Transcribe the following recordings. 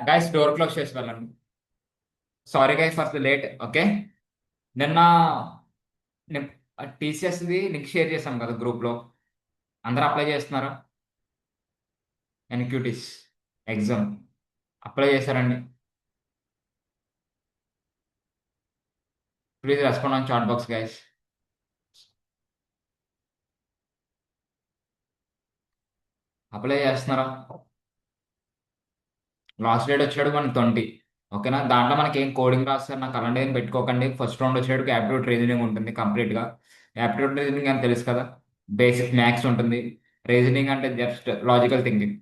Guys door close చేసి వెళ్ళండి. Sorry guys for the late. Okay, నిన్న టీసీఎస్ది లింక్ షేర్ చేశాం కదా గ్రూప్ లో. అందరూ అప్లై చేస్తున్నారా? ఎన్క్యూటీస్ ఎగ్జామ్ అప్లై చేశారండి? Please respond on chat box guys. Apply చేస్తున్నారా? లాస్ట్ డేట్ వచ్చేటప్పుడు మనకి 20. ఓకేనా, దాంట్లో మనకి ఏం కోడింగ్ రాస్తారు నాకు అలాంటి ఏం పెట్టుకోకండి. ఫస్ట్ రౌండ్ వచ్చేటప్పుడు యాప్టిట్యూడ్ రీజనింగ్ ఉంటుంది కంప్లీట్గా. యాప్టిట్యూడ్ రీజనింగ్ అని తెలుసు కదా, బేసిక్ మ్యాథ్స్ ఉంటుంది. రీజనింగ్ అంటే జస్ట్ లాజికల్ థింకింగ్.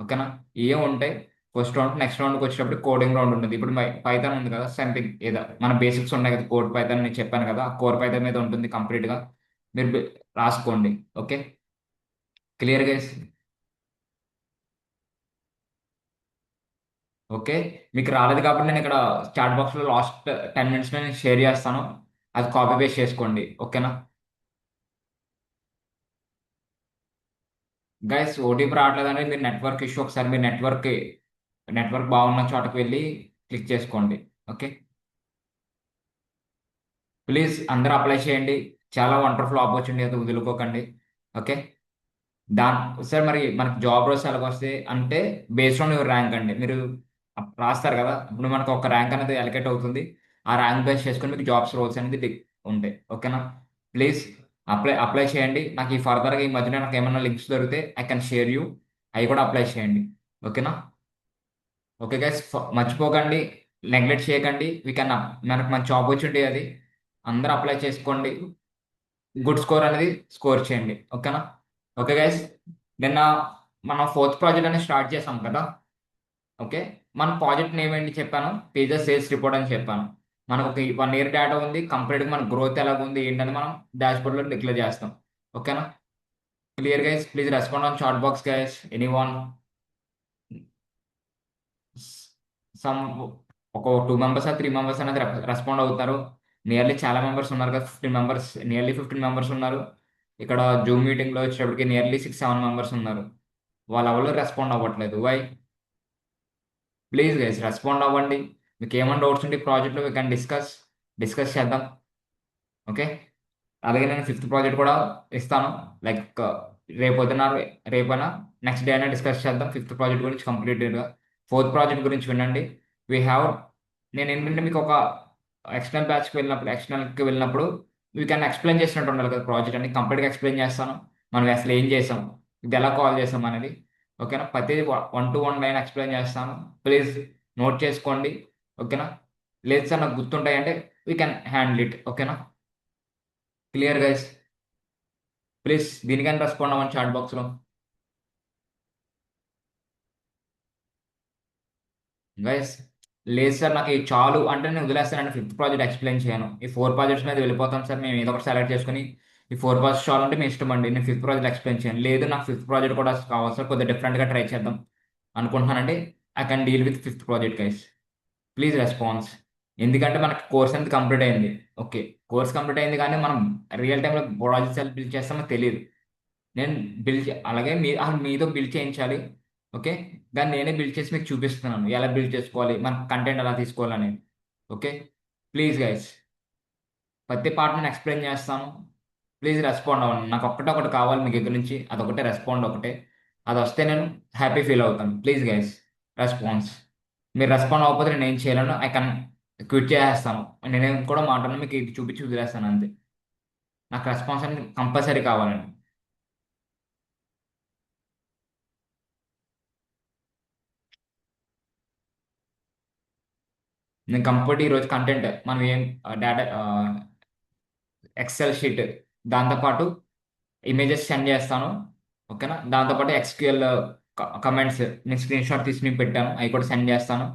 ఓకేనా, ఏం ఉంటాయి. ఫస్ట్ రౌండ్, నెక్స్ట్ రౌండ్కి వచ్చేటప్పుడు కోడింగ్ రౌండ్ ఉంటుంది. ఇప్పుడు పైథాన్ ఉంది కదా, సంథింగ్ ఏదో మన బేసిక్స్ ఉన్నాయి కదా, కోడ్ పైథాన్ నేను చెప్పాను కదా, ఆ కోర్ పైథాన్ మీద ఉంటుంది కంప్లీట్గా. మీరు రాసుకోండి. Okay, clear guys? ఓకే, మీకు రాలేదు కాబట్టి నేను ఇక్కడ చాట్ బాక్స్లో లాస్ట్ 10 minutes నేను షేర్ చేస్తాను. అది కాపీ పేస్ట్ చేసుకోండి. ఓకేనా గైస్, ఓటీపీ రావట్లేదంటే మీరు నెట్వర్క్ ఇష్యూ. ఒకసారి మీరు నెట్వర్క్ బాగున్న చోటకి వెళ్ళి క్లిక్ చేసుకోండి. ఓకే, ప్లీజ్ అందరూ అప్లై చేయండి. చాలా వండర్ఫుల్ ఆపర్చునిటీ, అది వదులుకోకండి. ఓకే, సార్ మరి మనకి జాబ్ రోల్స్ ఎలాగ వస్తాయి అంటే బేస్డ్ ఆన్ యువర్ ర్యాంక్ అండి. మీరు రాస్తారు కదా, ఇప్పుడు మనకు ఒక ర్యాంక్ అనేది అలకేట్ అవుతుంది. ఆ ర్యాంక్ బేస్ చేసుకొని మీకు జాబ్స్ రోల్స్ అనేది ఉంటాయి. ఓకేనా, ప్లీజ్ అప్లై చేయండి. నాకు ఈ ఫర్దర్గా ఈ మధ్యన నాకు ఏమైనా లింక్స్ దొరికితే ఐ కెన్ షేర్ యూ. అవి కూడా అప్లై చేయండి. ఓకేనా? ఓకే గైస్, మర్చిపోకండి, నెగ్లెక్ట్ చేయకండి. వీ కెన్, మనకు మంచి ఆపర్చునిటీ అది. అందరూ అప్లై చేసుకోండి. గుడ్ స్కోర్ అనేది స్కోర్ చేయండి. ఓకేనా? ఓకే గైస్, నిన్న మనం ఫోర్త్ ప్రాజెక్ట్ అనేది స్టార్ట్ చేసాం కదా. ఓకే, మన ప్రాజెక్ట్ నేమ్ ఏంటి చెప్పాను? పేజెస్ సేల్స్ రిపోర్ట్ అని చెప్పాను. మనకు ఒక 1 year డేటా ఉంది. కంప్లీట్గా మన గ్రోత్ ఎలాగ ఉంది ఏంటని మనం డాష్బోర్డ్లో డిక్లేర్ చేస్తాం. ఓకేనా, clear guys? Please respond on chat box guys. Any one? Some ఒక 2 members ఆ 3 members అనేది రెస్పాండ్ అవుతారు. నియర్లీ చాలా మెంబర్స్ ఉన్నారు కదా, 15 members, నియర్లీ 15 members ఉన్నారు. ఇక్కడ జూమ్ మీటింగ్లో వచ్చేటప్పటికి నియర్లీ 6-7 members ఉన్నారు. వాళ్ళు ఎవరు రెస్పాండ్ అవ్వట్లేదు. వై? ప్లీజ్ గైస్ రెస్పాండ్ అవ్వండి. మీకు ఏమైనా డౌట్స్ ఉంటే ప్రాజెక్ట్లో వీ కెన్ డిస్కస్ చేద్దాం. ఓకే, అలాగే నేను ఫిఫ్త్ ప్రాజెక్ట్ కూడా ఇస్తాను. లైక్ రేపొద్దున, రేపైనా, నెక్స్ట్ డే అయినా డిస్కస్ చేద్దాం ఫిఫ్త్ ప్రాజెక్ట్ గురించి కంప్లీట్గా. ఫోర్త్ ప్రాజెక్ట్ గురించి వినండి. వీ హ్యావ్, నేను ఏంటంటే మీకు ఒక ఎక్స్టర్నల్కి వెళ్ళినప్పుడు వీ కెన్ ఎక్స్ప్లెయిన్ చేసినట్టు ఉండాలి కదా, ప్రాజెక్ట్ అని కంప్లీట్గా ఎక్స్ప్లెయిన్ చేస్తాను. మనం అసలు ఏం చేసాం, ఇది ఎలా కాల్ చేసాం అనేది. ఓకేనా, ప్రతిదీ 1 to 1 లైన్ ఎక్స్ప్లెయిన్ చేస్తాను. ప్లీజ్ నోట్ చేసుకోండి. ఓకేనా, లేదు సార్ నాకు గుర్తుంటాయంటే వీ కెన్ హ్యాండిల్ ఇట్. ఓకేనా, క్లియర్ గైస్? ప్లీజ్ దీనికైనా రెస్పాండ్ అవ్వండి చాట్ బాక్స్లో. గైస్, లేదు సార్ నాకు ఇది చాలు అంటే నేను వదిలేస్తానండి. ఫిఫ్త్ ప్రాజెక్ట్ ఎక్స్ప్లెయిన్ చేయను. ఈ 4 ప్రాజెక్ట్స్ మీద వెళ్ళిపోతాం సార్, మేము ఏదో ఒకటి సెలెక్ట్ చేసుకుని ఈ 4 ప్రాజెక్ట్స్ చాలు అంటే మీ ఇష్టం అండి. నేను ఫిఫ్త్ ప్రాజెక్ట్ ఎక్స్ప్లెయిన్ చేయను. లేదు నాకు ఫిఫ్త్ ప్రాజెక్ట్ కూడా కావాలి సార్, కొద్దిగా డిఫరెంట్గా ట్రై చేద్దాం అనుకుంటున్నానండి. I can deal with fifth project guys. Please response. ఎందుకంటే మనకి కోర్స్ అంతా కంప్లీట్ అయింది. ఓకే, కోర్స్ కంప్లీట్ అయింది కానీ మనం రియల్ టైంలో ప్రాజెక్ట్స్ ఎలా బిల్డ్ చేస్తామో తెలియదు. నేను అలాగే మీతో బిల్డ్ చేయించాలి. ఓకే, దాన్ని నేనే బిల్డ్ చేసి మీకు చూపిస్తున్నాను ఎలా బిల్డ్ చేసుకోవాలి, మన కంటెంట్ ఎలా తీసుకోవాలని. ఓకే, ప్లీజ్ గైస్, ప్రతి పార్ట్ నేను ఎక్స్ప్లెయిన్ చేస్తాను. ప్లీజ్ రెస్పాండ్ అవ్వండి. నాకు ఒక్కటే ఒకటి కావాలి మీ దగ్గర నుంచి, అదొకటే, రెస్పాండ్ ఒకటే. అది వస్తే నేను హ్యాపీ ఫీల్ అవుతాను. Please guys, response. మీరు రెస్పాండ్ అవ్వకపోతే నేను ఏం చేయలేను. ఐ కెన్ క్విట్ చేసేస్తాను. నేనేం కూడా మాట్లాడను, మీకు ఇది చూపించి వదిలేస్తాను అంతే. నాకు రెస్పాన్స్ అనేది కంపల్సరీ కావాలండి. నేను కంప్లీట్ ఈరోజు కంటెంట్ మనం ఏం డేటా, ఎక్సెల్ షీట్, దాంతోపాటు ఇమేజెస్ సెండ్ చేస్తాను. ఓకేనా, దాంతోపాటు ఎక్స్క్యూఎల్ కమెంట్స్ నేను స్క్రీన్ షాట్ తీసి మీకు పెట్టాను, అవి కూడా సెండ్ చేస్తాను.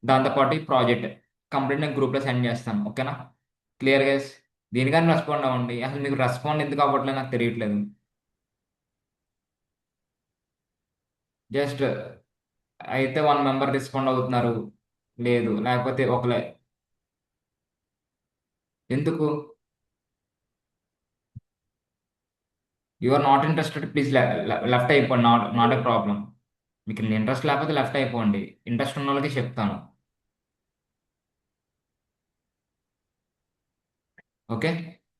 దాంతోపాటు ఈ ప్రాజెక్ట్ కంప్లీట్ నేను గ్రూప్లో సెండ్ చేస్తాను. ఓకేనా, క్లియర్ గైస్? దీనికని రెస్పాండ్ అవ్వండి. అసలు మీకు రెస్పాండ్ ఎందుకు అవ్వట్లేదు నాకు తెలియట్లేదు. జస్ట్ అయితే 1 member రెస్పాండ్ అవుతున్నారు, లేదు లేకపోతే ఒకలే. ఎందుకు? You are not interested, please left అయిపోండి. Not not a problem. మీకు ఇంట్రెస్ట్ లేకపోతే లెఫ్ట్ అయిపోండి. ఇంట్రెస్ట్ ఉన్న వాళ్ళకి చెప్తాను. ఓకే.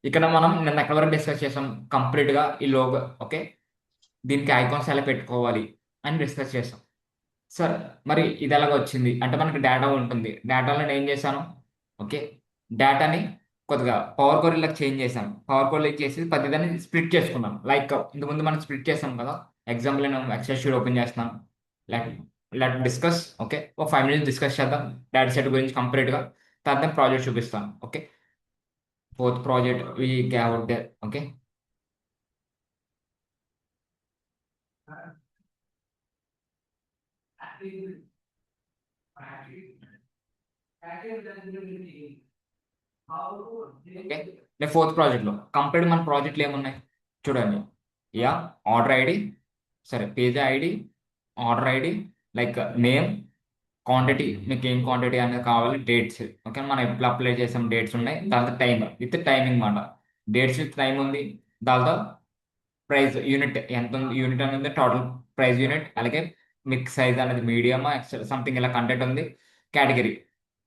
ఇక్కడ మనం నిన్న ఎక్కడి వరకు డిస్కస్ చేసాం? కంప్లీట్గా ఈ లోగో. ఓకే. దీనికి ఐకాన్స్ ఎలా పెట్టుకోవాలి అని డిస్కస్ చేసాం. సార్, మరి ఇది ఎలాగ వచ్చింది అంటే మనకి డేటా ఉంటుంది. డేటాలో నేను ఏం చేశాను? ఓకే. డేటాని కొద్దిగా పవర్ క్వరీలకు చేంజ్ చేశాను. పవర్ క్వరీలకు చేసి ప్రతిదాన్ని స్ప్లిట్ చేసుకున్నాను. లైక్ ఇంతకుముందు మనం స్ప్లిట్ చేసాం కదా. ఎగ్జాంపుల్ నేను ఎక్సెల్ షీట్ ఓపెన్ చేస్తున్నాను. Let let discuss. ఓకే. ఒక 5 minutes డిస్కస్ చేద్దాం డేటా సెట్ గురించి కంప్లీట్గా. తర్వాత ప్రాజెక్ట్ చూపిస్తాను. Okay. Fourth project we gave there. Okay. Okay. నేను ఫోర్త్ ప్రాజెక్ట్లో కంప్లీట్ మన ప్రాజెక్ట్లు ఏమున్నాయి చూడండి. యా, ఆర్డర్ ఐడి, సరే page ID, order ID, like name, quantity, మీకు ఏం క్వాంటిటీ అనేది కావాలి, డేట్స్. ఓకే. మనం ఎప్పుడు అప్లై చేసాం డేట్స్ ఉన్నాయి. దాంతో టైం విత్ టైమింగ్ మాట. డేట్స్ విత్ టైం ఉంది. దాంతో ప్రైస్ యూనిట్ ఎంత ఉంది, యూనిట్ అనేది టోటల్ ప్రైస్ యూనిట్. అలాగే మిక్స్ సైజ్ అనేది మీడియం ఎక్సెల్ సంథింగ్ ఇలా కంటెంట్ ఉంది. కేటగిరీ.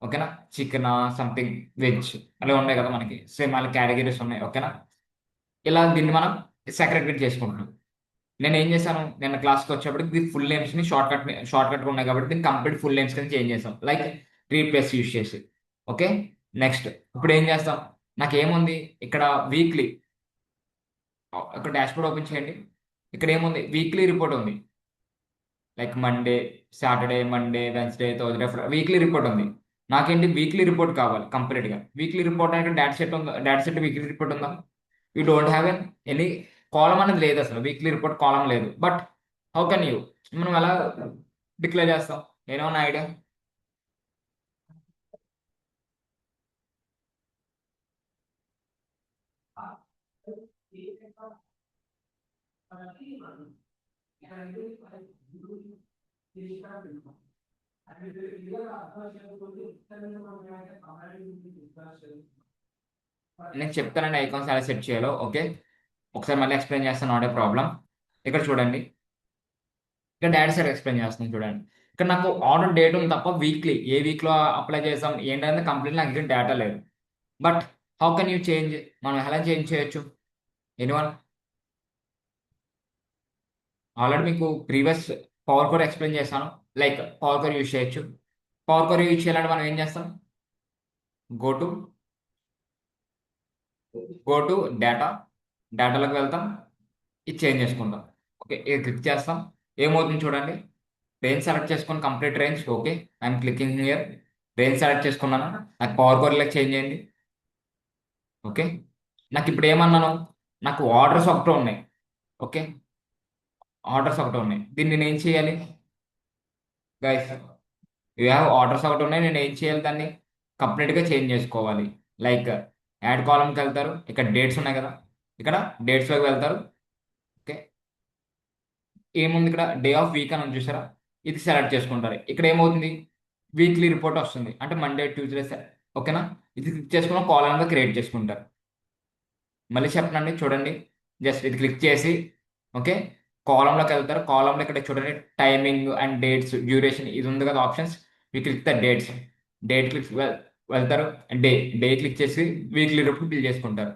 ఓకేనా. చికెన్ సంథింగ్ వెజ్ అలా ఉన్నాయి కదా మనకి. సేమ్ అలా కేటగిరీస్ ఉన్నాయి. ఓకేనా. ఇలా దీన్ని మనం సెక్రెటరీ చేసుకుంటున్నాం. నేను ఏం చేశాను, నిన్న క్లాస్కి వచ్చేప్పటికి దీని ఫుల్ నేమ్స్ని షార్ట్ కట్ ఉన్నాయి కాబట్టి దీన్ని కంప్లీట్ ఫుల్ నేమ్స్ కింద చేంజ్ చేసాం. లైక్ రీప్లేస్ యూస్ చేసి. ఓకే. నెక్స్ట్ ఇప్పుడు ఏం చేస్తాం? నాకేముంది ఇక్కడ వీక్లీ. ఇక్కడ డాష్బోర్డ్ ఓపెన్ చేయండి. ఇక్కడ ఏముంది? వీక్లీ రిపోర్ట్ ఉంది. Like Monday, Saturday, Monday, Wednesday, Thursday, weekly report ఉంది. నాకేంటి వీక్లీ రిపోర్ట్ కావాలి కంప్లీట్గా. వీక్లీ రిపోర్ట్ అంటే డేటా సెట్ ఉందా? డేటా సెట్ వీక్లీ రిపోర్ట్ ఉందా? యూ డోంట్ హ్యావ్ ఎనీ కాలం అనేది లేదు. అసలు వీక్లీ రిపోర్ట్ కాలం లేదు. బట్ హౌ కెన్ యూ, మనం ఎలా డిక్లేర్ చేస్తాం? ఏమైనా ఐడియా? నేను చెప్తానండి ఐకాన్స్ ఎలా సెట్ చేయాలో. ఓకే. ఒకసారి మళ్ళీ ఎక్స్ప్లెయిన్ చేస్తాను. Not a problem. ఇక్కడ చూడండి. ఇక్కడ డేటా సెట్ ఎక్స్ప్లెయిన్ చేస్తాను చూడండి. ఇక్కడ నాకు ఆర్డర్ డేట్ ఉంది తప్ప వీక్లీ ఏ వీక్లో అప్లై చేసాం ఏంటంటే కంప్లీట్ నాకు ఇక్కడ డేటా లేదు. But how can you change? మనం ఎలా చేంజ్ చేయొచ్చు? ఎనీవన్? ఆల్రెడీ మీకు ప్రీవియస్ పవర్ కోర్ ఎక్స్ప్లెయిన్ చేశాను. లైక్ పవర్ కోర్ యూజ్ చేయొచ్చు. పవర్ కోర్ యూజ్ చేయాలంటే మనం ఏం చేస్తాం? Go to go to data. డేటాలోకి వెళ్తాం. ఇది చేంజ్ చేసుకుంటాం. ఓకే. ఇది క్లిక్ చేస్తాం. ఏమవుతుంది చూడండి. రేంజ్ సెలెక్ట్ చేసుకుని complete range. Okay. I'm clicking here. Range select చేసుకున్నాను. నాకు పవర్ కోర్లోకి చేంజ్ అయింది. ఓకే. నాకు ఇప్పుడు ఏమన్నాను? నాకు ఆర్డర్స్ ఒకటే ఉన్నాయి. ఓకే. ఆర్డర్స్ ఒకటే ఉన్నాయి. దీన్ని నేను ఏం చేయాలి గైస్? యూ హ్యావ్ ఆర్డర్స్ ఒకటి ఉన్నాయి. నేను ఏం చేయాలి? దాన్ని కంప్లీట్గా చేంజ్ చేసుకోవాలి. లైక్ యాడ్ కాలంకి వెళ్తారు. ఇక్కడ డేట్స్ ఉన్నాయి కదా. ఇక్కడ డేట్స్లోకి వెళ్తారు. ఓకే. ఏముంది ఇక్కడ? డే ఆఫ్ వీక్ అని ఉంది చూసారా? ఇది సెలెక్ట్ చేసుకుంటారు. ఇక్కడ ఏమవుతుంది? వీక్లీ రిపోర్ట్ వస్తుంది. అంటే మండే, ట్యూస్డే. ఓకేనా. ఇది క్లిక్ చేసుకున్న కాలంగా క్రియేట్ చేసుకుంటారు. మళ్ళీ చెప్పనండి చూడండి. జస్ట్ ఇది క్లిక్ చేసి ఓకే కాలంలోకి వెళ్తారు. కాలంలో ఇక్కడ చూడండి టైమింగ్ అండ్ డేట్స్, డ్యూరేషన్ ఇది ఉంది కదా ఆప్షన్స్. మీ click the dates. Date click వెళ్తారు. డే డే క్లిక్ చేసి వీక్లీ రిపోర్ట్ బిల్ చేసుకుంటారు.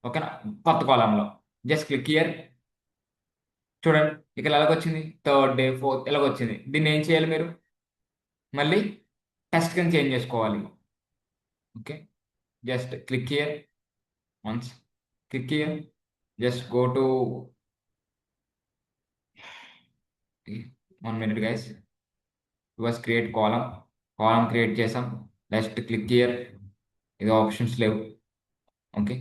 ఓకేనా. కొత్త కాలంలో జస్ట్ క్లిక్ ఇయర్. చూడండి ఇక్కడ ఎలాగొచ్చింది? థర్డ్ డే, ఫోర్త్ ఇలాగొచ్చింది. దీన్ని ఏం చేయాలి మీరు? మళ్ళీ టెస్ట్ కింద చేంజ్ చేసుకోవాలి. Okay. Just click here once. Click here. Just go to 1 minute guys. Was create column. Column create చేసాం. Next click here. ఇది ఆప్షన్స్ లేవు. ఓకే.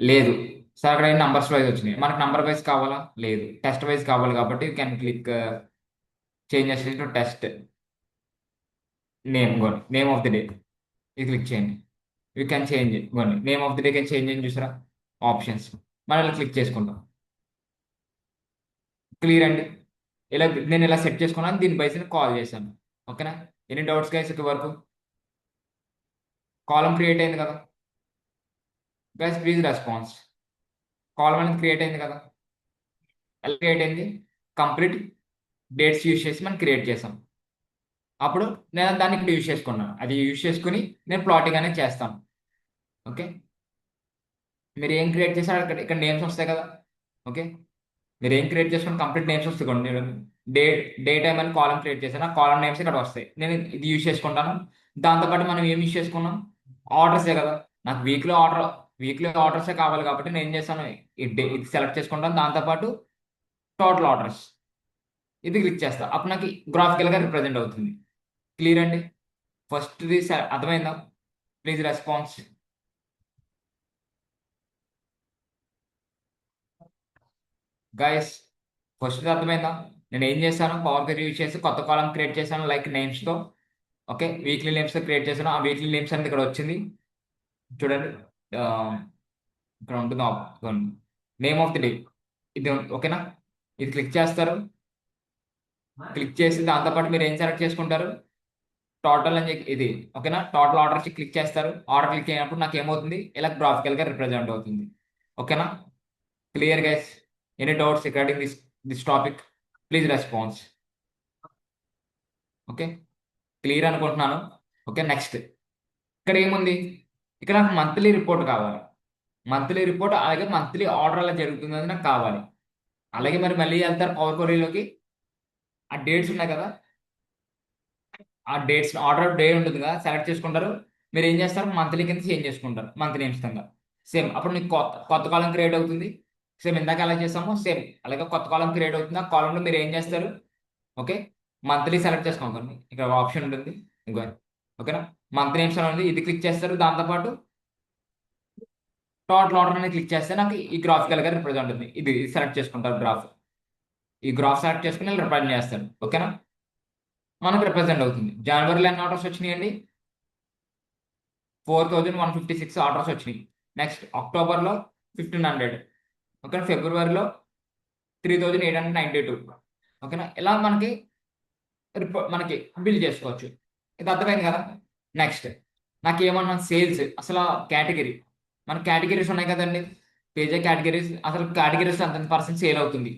లేదు సార్, అక్కడ నంబర్స్ వైజ్ వచ్చినాయి. మనకు నంబర్ వైజ్ కావాలా? లేదు, టెస్ట్ వైజ్ కావాలి కాబట్టి యూ క్యాన్ క్లిక్ చేంజ్ చేసేసి టు టెస్ట్. నేమ్ గోని నేమ్ ఆఫ్ ది డే ఇది క్లిక్ చేయండి. యూ క్యాన్ చేంజ్ గోని name of the day can change అని చూసారా ఆప్షన్స్. మనం ఇలా క్లిక్ చేసుకుంటాం. క్లియర్ అండి. ఇలా నేను ఇలా సెట్ చేసుకున్నాను. దీని బైస్ కాల్ చేశాను. ఓకేనా. ఎనీ డౌట్స్ గైస్ ఇక్కడ వరకు? కాలం క్రియేట్ అయింది కదా గైస్, ప్లీజ్ రెస్పాన్స్. కాలం అనేది క్రియేట్ అయింది కదా. ఎలా క్రియేట్ అయింది? కంప్లీట్ డేట్స్ యూజ్ చేసి మనం క్రియేట్ చేసాం. అప్పుడు నేను దాన్ని ఇక్కడ యూజ్ చేసుకున్నాను. అది యూజ్ చేసుకుని నేను ప్లాటింగ్ అనేది చేస్తాను. ఓకే, మీరు ఏం క్రియేట్ చేశారు ఇక్కడ ఇక్కడ నేమ్స్ వస్తాయి కదా. ఓకే, మీరు ఏం క్రియేట్ చేసుకుని కంప్లీట్ నేమ్స్ వస్తాయి కొన్ని. నేను డే డే టైం అని కాలం క్రియేట్ చేశాను. ఆ కాలం నేమ్స్ ఇక్కడ వస్తాయి. నేను ఇది యూజ్ చేసుకుంటాను. దాంతోపాటు మనం ఏం యూజ్ చేసుకున్నాం, ఆర్డర్సే కదా. నాకు వీక్లీ ఆర్డర్సే కావాలి కాబట్టి నేను ఏం చేస్తాను, ఇది సెలెక్ట్ చేసుకుంటాను. దాంతోపాటు టోటల్ ఆర్డర్స్ ఇది క్లిక్ చేస్తా. అప్పుడు నాకు గ్రాఫికల్గా రిప్రజెంట్ అవుతుంది. క్లియర్ అండి? ఫస్ట్ది అర్థమైందా? Please response. గైస్, ఫస్ట్ అర్థమైందా? నేను ఏం చేశాను, పవర్ క్వెరీ యూజ్ చేసి కొత్త కాలం క్రియేట్ చేశాను, లైక్ నేమ్స్తో. ఓకే, వీక్లీ నేమ్స్తో క్రియేట్ చేశాను. ఆ వీక్లీ నేమ్స్ అనేది ఇక్కడ వచ్చింది చూడండి. ఆ, ఇక్కడ ఉంటుంది నేమ్ ఆఫ్ ది డే. ఇది ఓకేనా? ఇది క్లిక్ చేస్తారు. క్లిక్ చేసి దాంతోపాటు మీరు ఏం సెలెక్ట్ చేసుకుంటారు, టోటల్ అని చెప్పి ఇది. ఓకేనా? టోటల్ ఆర్డర్ క్లిక్ చేస్తారు. ఆర్డర్ క్లిక్ అయినప్పుడు నాకు ఏమవుతుంది, ఇలా గ్రాఫికల్గా రిప్రజెంట్ అవుతుంది. ఓకేనా? Clear guys? Any doubts regarding this topic? Please response. Okay, clear అనుకుంటున్నాను. ఓకే, నెక్స్ట్ ఇక్కడ ఏముంది, ఇక్కడ నాకు మంత్లీ రిపోర్ట్ కావాలి. మంత్లీ రిపోర్ట్ అలాగే మంత్లీ ఆర్డర్ అలా జరుగుతుందని నాకు కావాలి. అలాగే మరి మళ్ళీ వెళ్తారు పవర్ క్వరీలోకి. ఆ డేట్స్ ఉన్నాయి కదా, ఆ డేట్స్ ఆర్డర్ డే ఉంటుంది కదా, సెలెక్ట్ చేసుకుంటారు. మీరు ఏం చేస్తారు, మంత్లీ కింద చేంజ్ చేసుకుంటారు, మంత్లీ నేమ్స్ కింద. సేమ్ అప్పుడు మీకు కొత్త కాలం క్రియేట్ అవుతుంది. సేమ్ ఇందాక ఎలా చేసామో సేమ్ అలాగే కొత్త కాలం క్రియేట్ అవుతుంది. ఆ కాలంలో మీరు ఏం చేస్తారు, ఓకే, మంత్లీ సెలెక్ట్ చేసుకోండి. ఇక్కడ ఆప్షన్ ఉంటుంది ఇంకో. ఓకేనా? మంత్లీ నేమ్స్ అని ఉంది, ఇది క్లిక్ చేస్తారు. దాంతోపాటు టోటల్ ఆర్డర్ అనేది క్లిక్ చేస్తే నాకు ఈ గ్రాఫికల్గా రిప్రజెంట్ ఉంటుంది. ఇది సెలెక్ట్ చేసుకుంటారు గ్రాఫ్. ఈ గ్రాఫ్ సెలెక్ట్ చేసుకుని రిప్రజెంట్ చేస్తారు. ఓకేనా? మనకు రిప్రజెంట్ అవుతుంది. జనవరిలో ఎన్ని ఆర్డర్స్ వచ్చినాయండి, 4156 ఆర్డర్స్ వచ్చినాయి. నెక్స్ట్ అక్టోబర్లో 1500. ఓకే, ఫిబ్రవరిలో 3892. ఓకేనా? ఇలా మనకి బిల్ చేసుకోవచ్చు. ఇది అర్థమైంది కదా. నెక్స్ట్ నాకు ఏమన్నా సేల్స్ అసలు కేటగిరీ, మన కేటగిరీస్ ఉన్నాయి కదండి, పేజే కేటగిరీస్. అసలు కేటగిరీస్ అంత పర్సెంట్ సేల్ అవుతుంది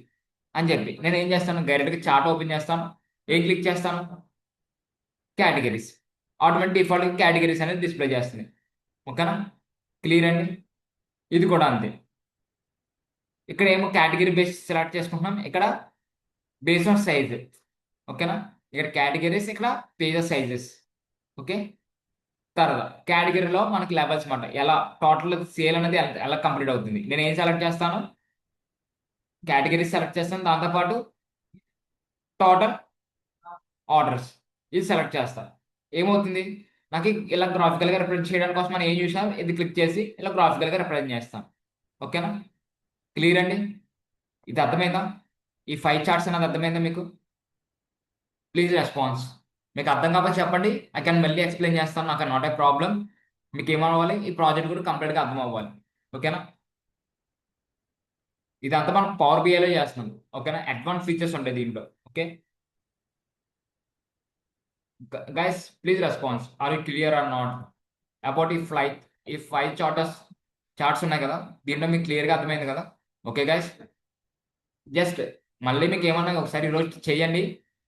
అని చెప్పి నేను ఏం చేస్తాను, డైరెక్ట్గా చార్ట్ ఓపెన్ చేస్తాను. ఏం క్లిక్ చేస్తాను, కేటగిరీస్. ఆటోమేటిక్ డిఫాల్ట్ కేటగిరీస్ అనేది డిస్ప్లే చేస్తుంది. ఓకేనా? క్లియర్ అండి? ఇది కూడా అంతే. ఇక్కడ ఏమో కేటగిరీ బేస్ సెలెక్ట్ చేసుకుంటున్నాం, ఇక్కడ బేస్ ఆన్ సైజ్. ఓకేనా? ఇక్కడ కేటగిరీస్, ఇక్కడ పేజెస్ సైజెస్. ఓకే, తర్వాత కేటగిరీలో మనకి లెవెల్స్ మాట, ఎలా టోటల్ సేల్ అనేది ఎలా కంప్లీట్ అవుతుంది. నేను ఏం సెలెక్ట్ చేస్తాను, కేటగిరీస్ సెలెక్ట్ చేస్తాను. దాంతోపాటు టోటల్ ఆర్డర్స్ ఇది సెలెక్ట్ చేస్తాను. ఏమవుతుంది, నాకు ఇలా గ్రాఫికల్గా రిప్రజెంట్ చేయడానికి కోసం మనం ఏం చూసాం, ఇది క్లిక్ చేసి ఇలా గ్రాఫికల్గా రిప్రజెంట్ చేస్తాం. ఓకేనా? క్లియర్ అండి? ఇది అర్థమైందా? ఈ 5 చార్ట్స్ అనేది అర్థమైందా మీకు? Please response. మీకు అర్థం కాకపోతే చెప్పండి, ఐ కెన్ మళ్ళీ ఎక్స్ప్లెయిన్ చేస్తాను. నాకు నాట్ ఏ ప్రాబ్లం. మీకు ఏమవ్వాలి, ఈ ప్రాజెక్ట్ కూడా కంప్లీట్గా అర్థం అవ్వాలి. ఓకేనా? ఇదంతా మనం పవర్ బిఐలో చేస్తున్నాం. ఓకేనా? అడ్వాన్స్ ఫీచర్స్ ఉంటాయి దీంట్లో. Okay guys, please response. Are you clear or not about ఈ 5 చార్ట్స్ ఉన్నాయి కదా, దీంట్లో మీకు క్లియర్గా అర్థమైంది కదా. ఓకే గైస్, జస్ట్ మళ్ళీ మీకు ఏమన్నా ఒకసారి ఈరోజు చేయండి,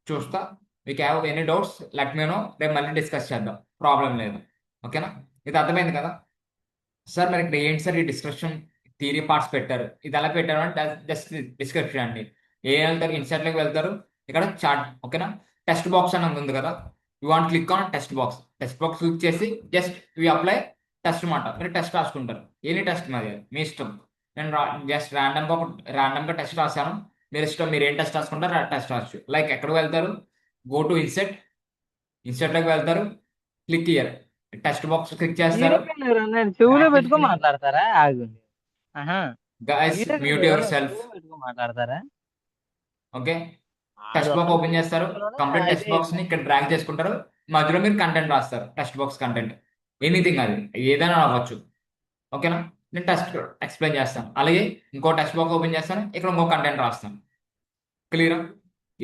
చూస్తా. మీకు have any doubts let me know. రేపు మళ్ళీ డిస్కస్ చేద్దాం, ప్రాబ్లం లేదు. ఓకేనా? ఇది అర్థమైంది కదా. సార్ మరి ఇక్కడ ఏంటి సార్ ఈ డిస్క్రిప్షన్ థియరీ పార్ట్స్ పెట్టారు, ఇది ఎలా పెట్టారు అంటే జస్ట్ డిస్క్రిప్షన్ అండి. ఏం వెళ్తారు, ఇన్సర్ట్లోకి వెళ్తారు. ఇక్కడ చార్ట్. ఓకేనా? టెక్స్ట్ బాక్స్ అని ఉంది కదా, you want click on text box. Text box click చేసి జస్ట్ యూ అప్లై టెస్ట్ మాట. మీరు టెస్ట్ రాసుకుంటారు. ఎనీ టెస్ట్ మాది, మీ ఇష్టం. నేను జస్ట్ ర్యాండమ్గా టెస్ట్ రాశాను. మీరు ఇష్టం, మీరు ఏం టెస్ట్ రాసుకుంటారు ఆ టెస్ట్ రాసు. లైక్ ఎక్కడికి వెళ్తారు, గో టు ఇన్సెట్లోకి వెళ్తారు. Click year, text box click చేస్తారు. నేను చెవులో పెట్టుకొని మాట్లాడతారా? ఆగు. ఆహా, గైస్ మ్యూట్ యువర్ సెల్ఫ్. చెవులో పెట్టుకొని మాట్లాడతారా? ఓకే, ఆడు టెక్స్ట్ బాక్స్ ఓపెన్ చేస్తారు. కంప్లీట్ అయితే టెక్స్ట్ బాక్స్ ని ఇక్కడ డ్రాగ్ చేసుకుంటారు. మధ్యలో మీరు కంటెంట్ రాస్తారు. టెక్స్ట్ బాక్స్ కంటెంట్ ఎనీథింగ్, అది ఏదైనా అవ్వచ్చు. ఓకేనా? నేను టెస్ట్ ఎక్స్ప్లెయిన్ చేస్తాను. అలాగే ఇంకో టెక్స్ట్ బాక్స్ ఓపెన్ చేస్తాను, ఇక్కడ ఇంకో కంటెంట్ రాస్తాను. క్లియరా?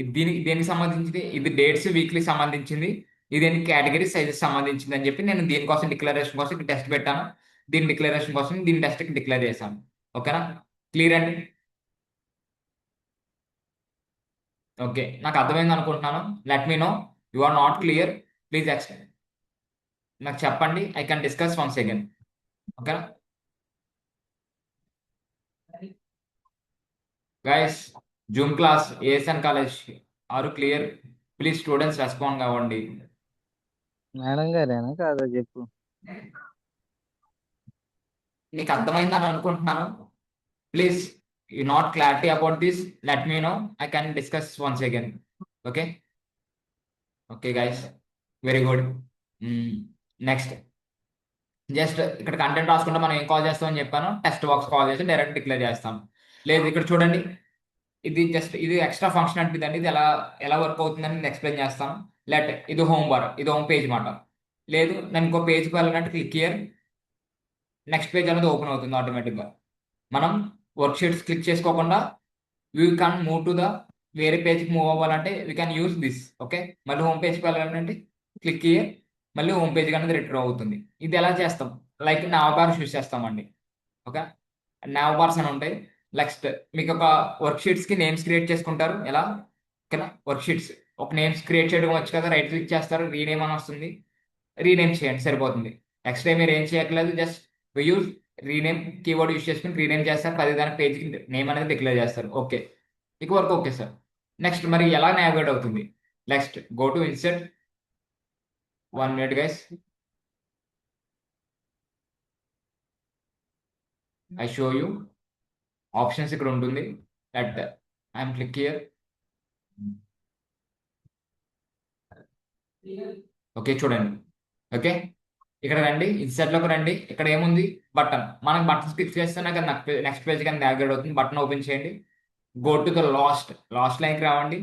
ఇది దేనికి సంబంధించింది, ఇది డేట్స్ వీక్లీ సంబంధించింది. ఇది కేటగిరీ సైజెస్ సంబంధించింది అని చెప్పి నేను దీనికోసం డిక్లరేషన్ కోసం ఇక్కడ టెస్ట్ పెట్టాను. దీని డిక్లరేషన్ కోసం దీని టెస్ట్ డిక్లేర్ చేశాను. ఓకేనా? క్లియర్ అండి? ఓకే, నాకు అర్థమైంది అనుకుంటున్నాను. Let me know you are not clear. Please explain. నాకు చెప్పండి, I can discuss once again. ఓకేనా guys? Zoom class ASN college, are clear? Please students respond కావండి. మేడం గారేనా కాదా చెప్పు. మీకు అర్థమైందని అనుకుంటున్నాను. Please, you not clarity about this, let me know, I can discuss once again. Okay okay guys, very good. Next, just ఇక్కడ content రాసుకుంటే మనం ఏం కాల్ చేస్తామని చెప్పాను, టెక్స్ట్ బాక్స్ కాల్ చేసి డైరెక్ట్ డిక్లేర్ చేస్తాం. లేదు, ఇక్కడ చూడండి, ఇది జస్ట్ ఇది ఎక్స్ట్రా ఫంక్షనాలిటీ అండి. ఇది ఎలా ఎలా వర్క్ అవుతుందని నేను ఎక్స్ప్లెయిన్ చేస్తాను. లెట్ ఇది హోమ్ బార్, ఇది హోమ్ పేజ్ మాట. లేదు, నేను ఇంకో పేజ్కి వెళ్ళాలంటే క్లిక్ హియర్, నెక్స్ట్ పేజ్ అనేది ఓపెన్ అవుతుంది ఆటోమేటిక్గా. మనం వర్క్ షీట్స్ క్లిక్ చేసుకోకుండా we can move to the వేరే పేజ్కి మూవ్ అవ్వాలంటే we can use this. Okay, మళ్ళీ హోమ్ పేజ్కి వెళ్ళాలంటే క్లిక్ హియర్, మళ్ళీ హోమ్ పేజ్కి అనేది రిటర్న్ అవుతుంది. ఇది ఎలా చేస్తాం? లైక్ నావ్ బార్స్ యూస్ చేస్తామండి. ఓకే, నావ్ బార్స్ అని ఉంటాయి. నెక్స్ట్, మీకు ఒక వర్క్ షీట్స్ కి నేమ్స్ క్రియేట్ చేసుకుంటారు ఎలా? ఓకేనా, వర్క్ షీట్స్ ఒక నేమ్స్ క్రియేట్ చేయడం వచ్చు కదా, రైట్ క్లిక్ చేస్తారు, రీనేమ్ అని వస్తుంది, రీనేమ్ చేయండి సరిపోతుంది. నెక్స్ట్ టైం మీరు ఏం చేయట్లేదు, just use rename keyword use చేసుకుని రీనేమ్ చేస్తారు, పది దాని పేజ్కి నేమ్ అనేది డిక్లేర్ చేస్తారు. ఓకే, ఇక వరకు ఓకే సార్. నెక్స్ట్ మరి ఎలా నావిగేట్ అవుతుంది? Next go to insert. 1 minute guys, I show you. Options ఇక్కడ ఉంటుంది. That I'm click here. Okay చూడండి. ఓకే, ఇక్కడ రండి, ఇన్సర్ట్ లోకి రండి. ఇక్కడ ఏముంది? బటన్. మనకి బటన్ క్లిక్ చేస్తేనే కదా నెక్స్ట్ పేజ్ కానీ నావిగేట్ అవుతుంది. బటన్ ఓపెన్ చేయండి. గో టు ద లాస్ట్ లైన్కి రావండి.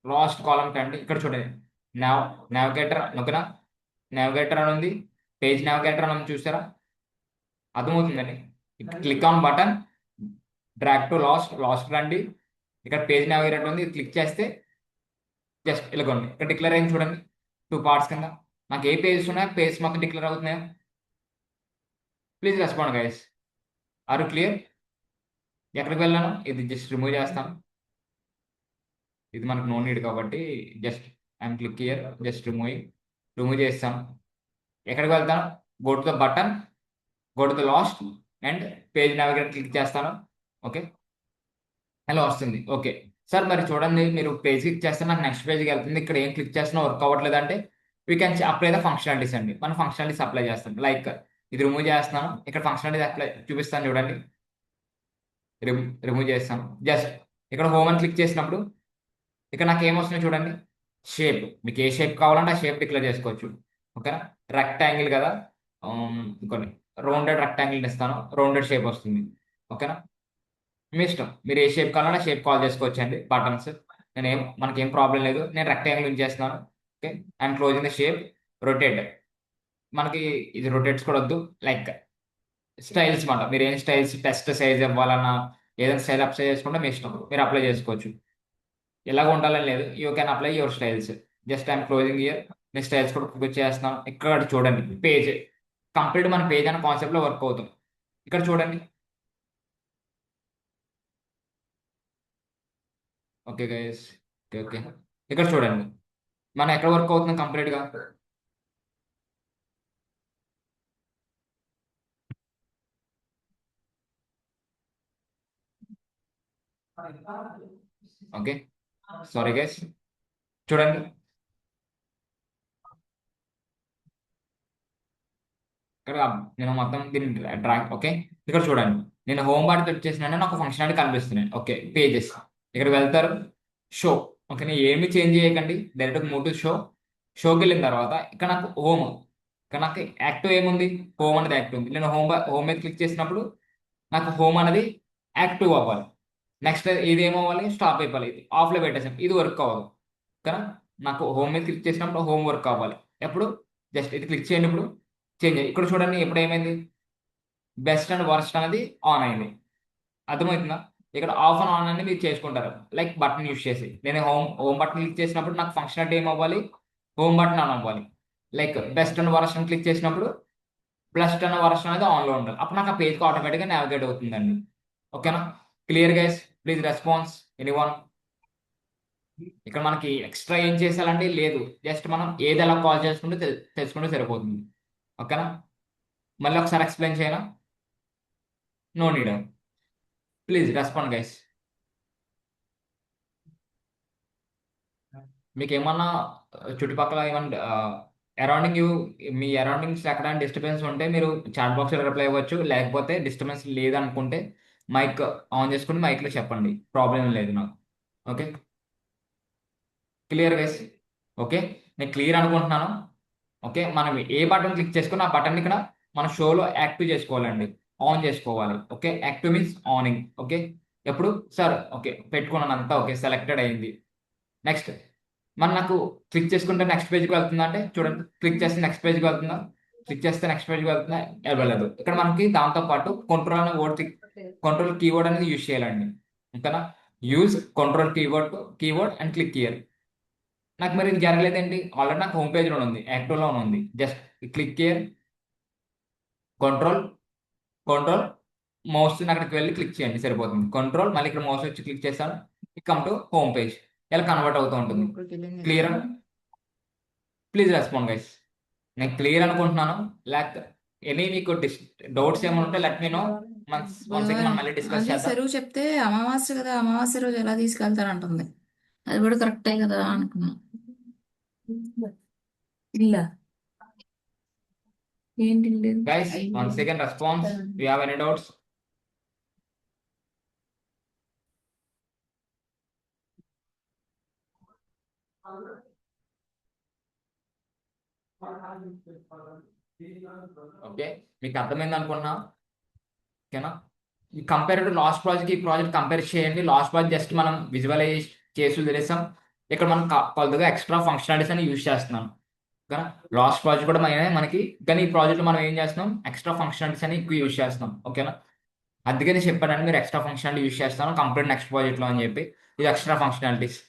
లాస్ట్ కాలమ్కి రండి. ఇక్కడ చూడండి, నావిగేటర్ నొక్కనా, నావిగేటర్ అని ఉంది, పేజ్ నావిగేటర్ అని ఉంది, చూసారా? అర్థమవుతుందండి. Click on button, drag to last రండి. ఇక్కడ పేజ్ నావిగేటర్ ఉంది, క్లిక్ చేస్తే జస్ట్ ఇలాగోండి, ఇక్కడ డిక్లేర్ అయింది చూడండి, 2 పార్ట్స్ కింద. నాకు ఏ పేజెస్ ఉన్నాయో పేజ్ మొత్తం డిక్లేర్ అవుతున్నాయా? Please respond guys, are you clear? ఎక్కడికి వెళ్ళాను? ఇది జస్ట్ రిమూవ్ చేస్తాను, ఇది మనకు నో నీడ్ కాబట్టి just I'm click here, just remove చేస్తాను. ఎక్కడికి వెళ్తాను? Go to the button, go to the last and page navigator click చేస్తాను. ఓకే, అలా వస్తుంది. ఓకే సార్, మరి చూడండి, మీరు పేజ్ క్లిక్ చేస్తే నాకు నెక్స్ట్ పేజ్కి వెళ్తుంది, ఇక్కడ ఏం క్లిక్ చేస్తున్నా వర్క్ అవ్వట్లేదు అంటే we can apply the functionalities అండి. మనం ఫంక్షనాలిటీస్ అప్లై చేస్తాం. లైక్ ఇది రిమూవ్ చేస్తున్నాను, ఇక్కడ ఫంక్షనాలిటీస్ అప్లై చూపిస్తాను చూడండి. రిమూవ్ చేస్తాను. జస్ట్ ఇక్కడ హోమ్ అని క్లిక్ చేసినప్పుడు ఇక్కడ నాకు ఏమొస్తుందో చూడండి, షేప్. మీకు ఏ షేప్ కావాలంటే ఆ షేప్ డిక్లేర్ చేసుకోవచ్చు. ఓకేనా, రెక్టాంగిల్ కదా, ఇంకోటి రౌండెడ్ రెక్టాంగిల్ ఇస్తాను, రౌండెడ్ షేప్ వస్తుంది. ఓకేనా, మీ ఇష్టం, మీరు ఏ షేప్ కావాలన్నా షేప్ కాల్ చేసుకోవచ్చు అండి. బటన్స్ మనకేం ప్రాబ్లం లేదు. నేను రెక్టాంగిల్ యూజ్ చేస్తున్నాను. Okay, I'm closing the shape. Rotate, మనకి ఇది రొటేట్స్ కూడా వద్దు. లైక్ స్టైల్స్ మాట, మీరు ఏం స్టైల్స్ టెస్ట్ సైజ్ ఇవ్వాలన్నా ఏదైనా స్టైల్ అప్లై చేసుకుంటే మీ ఇష్టం, మీరు అప్లై చేసుకోవచ్చు. ఎలాగ ఉండాలని లేదు, you can apply your styles. Just I'm closing year, me styles కూడా క్లిక్ చేస్తున్నాం. ఇక్కడ చూడండి, పేజ్ కంప్లీట్ మన పేజ్ అనే కాన్సెప్ట్లో వర్క్ అవుతుంది. ఇక్కడ చూడండి. ఓకే గైస్, ఓకే ఓకే, ఇక్కడ చూడండి మనం ఎక్కడ వర్క్ అవుతుంది కంప్లీట్గా. ఓకే, సారీ గైస్, చూడండి. ఇక్కడ నేను మొత్తం దీన్ని డ్రాగ్. ఓకే, ఇక్కడ చూడండి, నేను హోమ్ బార్ క్లిక్ చేసినా నాకు ఫంక్షనాలిటీ కనిపిస్తున్నాయి. ఓకే, పేజెస్ ఇక్కడ వెళ్తారు, షో. ఓకే, నేను ఏమి చేంజ్ చేయకండి, డైరెక్ట్ మూవ్ టు షో. షోకి వెళ్ళిన తర్వాత ఇక్కడ నాకు హోమ్, ఇక్కడ నాకు యాక్టివ్ ఏముంది? హోమ్ అనేది యాక్టివ్ ఉంది. నేను హోమ్ మీద క్లిక్ చేసినప్పుడు నాకు హోమ్ అనేది యాక్టివ్ అవ్వాలి. నెక్స్ట్ ఇది ఏమవ్వాలి? స్టాప్ అయిపోవాలి. ఇది ఆఫ్లో పెట్టేసాను, ఇది వర్క్ అవ్వదు. కానీ నాకు హోమ్ మీద క్లిక్ చేసినప్పుడు హోమ్ వర్క్ అవ్వాలి. ఎప్పుడు? జస్ట్ ఇది క్లిక్ చేయండి, ఇప్పుడు చేంజ్ అయ్యి ఇక్కడ చూడండి, ఎప్పుడు ఏమైంది? బెస్ట్ అండ్ వర్స్ట్ అనేది ఆన్ అయింది. అర్థమవుతుందా? ఇక్కడ ఆఫ్ అండ్ ఆన్ అని మీరు చేసుకుంటారు, లైక్ బటన్ యూస్ చేసి. నేను హోమ్ బటన్ క్లిక్ చేసినప్పుడు నాకు ఫంక్షనాలిటీ ఏం అవ్వాలి? హోమ్ బటన్ ఆన్ అవ్వాలి. లైక్ బెస్ట్ అండ్ వర్స్ట్ అని క్లిక్ చేసినప్పుడు ప్లస్ అన్న వర్షన్ అనేది ఆన్లో ఉండాలి. అప్పుడు నాకు ఆ పేజ్కి ఆటోమేటిక్గా నావిగేట్ అవుతుందండి. ఓకేనా, clear guys? Please response anyone. ఇక్కడ మనకి ఎక్స్ట్రా ఏం చేసాలంటే లేదు, జస్ట్ మనం ఏది ఎలా కాల్ చేసుకుంటే తెలుసుకుంటే సరిపోతుంది. ఓకేనా? మళ్ళీ ఒకసారి ఎక్స్ప్లెయిన్ చేయనా? No need. Please respond guys. మీకు ఏమన్నా చుట్టుపక్కల ఏమన్నా అరౌండింగ్ యూ, మీ అరౌండింగ్స్ ఎక్కడ డిస్టర్బెన్స్ ఉంటే మీరు చాట్ బాక్స్లో రిప్లై ఇవ్వచ్చు. లేకపోతే డిస్టర్బెన్స్ లేదనుకుంటే మైక్ ఆన్ చేసుకుని మైక్లో చెప్పండి, ప్రాబ్లం లేదు నాకు. Okay, clear guys? ఓకే, నేను క్లియర్ అనుకుంటున్నాను. ఓకే, మనం ఏ బటన్ క్లిక్ చేసుకుని ఆ బటన్ ఇక్కడ మన షోలో యాక్టివ్ చేసుకోవాలండి, ఆన్ చేసుకోవాలి. Okay, active means onning. Okay, ఎప్పుడు సార్? ఓకే, పెట్టుకున్నాను అంతా. ఓకే, సెలెక్టెడ్ అయింది. నెక్స్ట్ మన నాకు క్లిక్ చేసుకుంటే నెక్స్ట్ పేజ్కి వెళ్తుందా అంటే చూడండి, క్లిక్ చేస్తే నెక్స్ట్ పేజ్కి వెళ్తుందా, క్లిక్ చేస్తే నెక్స్ట్ పేజ్కి వెళ్తుందా? వెళ్ళదు. ఇక్కడ మనకి దాంతో పాటు కంట్రోల్ అనే వర్డ్, కంట్రోల్ కీవర్డ్ అనేది యూజ్ చేయాలండి. ఓకేనా? Use control keyword and click here. నాకు మరి ఇది జరగలేదండి, ఆల్రెడీ నాకు హోమ్ పేజ్లో ఉంది, యాక్టివ్లో ఉంది. Just click here, control control mouse అక్కడికి వెళ్ళి క్లిక్ చేయండి సరిపోతుంది. కంట్రోల్ మళ్ళీ ఇక్కడ మౌస్ వచ్చి క్లిక్ చేస్తాను, కమ్ టు హోమ్ పేజ్. ఇలా కన్వర్ట్ అవుతూ ఉంటుంది. క్లియర్? Please respond guys. నేను క్లియర్ అనుకుంటున్నాను. లేక ఎనీ మీకు డౌట్స్ ఏమైనా ఉంటే లెట్ మీ నో. వన్స్ మనం మళ్ళీ డిస్కస్ అదే చేద్దాం. సెరువు చెప్తే అమావాస్య కదా, అమావాస్య రోజు ఎలా తీసుకెళ్తారంటుంది. అది కూడా కరెక్టే కదా అనుకున్నా. ఇల్లా ఏంటి ఇల్లు? Guys once again response, you have any doubts? Okay, మీకు అర్థమైంది అనుకున్నా. ఓకేనా? ఈ కంపేర్ టు లాస్ట్ ప్రాజెక్ట్ ఈ ప్రాజెక్ట్ కంపేర్ చేయండి. లాస్ట్ ప్రాజెక్ట్ జస్ట్ మనం విజువలైజ్ చేసి వదిలేసాం. ఇక్కడ మనం కొద్దిగా ఎక్స్ట్రా ఫంక్షనాలిటీస్ అని యూజ్ చేస్తున్నాం. ఓకేనా? లాస్ట్ ప్రాజెక్ట్ కూడా మనకి, కానీ ఈ ప్రాజెక్ట్ మనం ఏం చేస్తున్నాం, ఎక్స్ట్రా ఫంక్షనాలిటీస్ అని ఎక్కువ యూజ్ చేస్తున్నాం. ఓకేనా? అందుకని చెప్పానండి మీరు ఎక్స్ట్రా ఫంక్షనాలిటీ యూజ్ చేస్తాను కంప్లీట్ నెక్స్ట్ ప్రాజెక్ట్లో అని చెప్పి. ఇది ఎక్స్ట్రా ఫంక్షనాలిటీస్.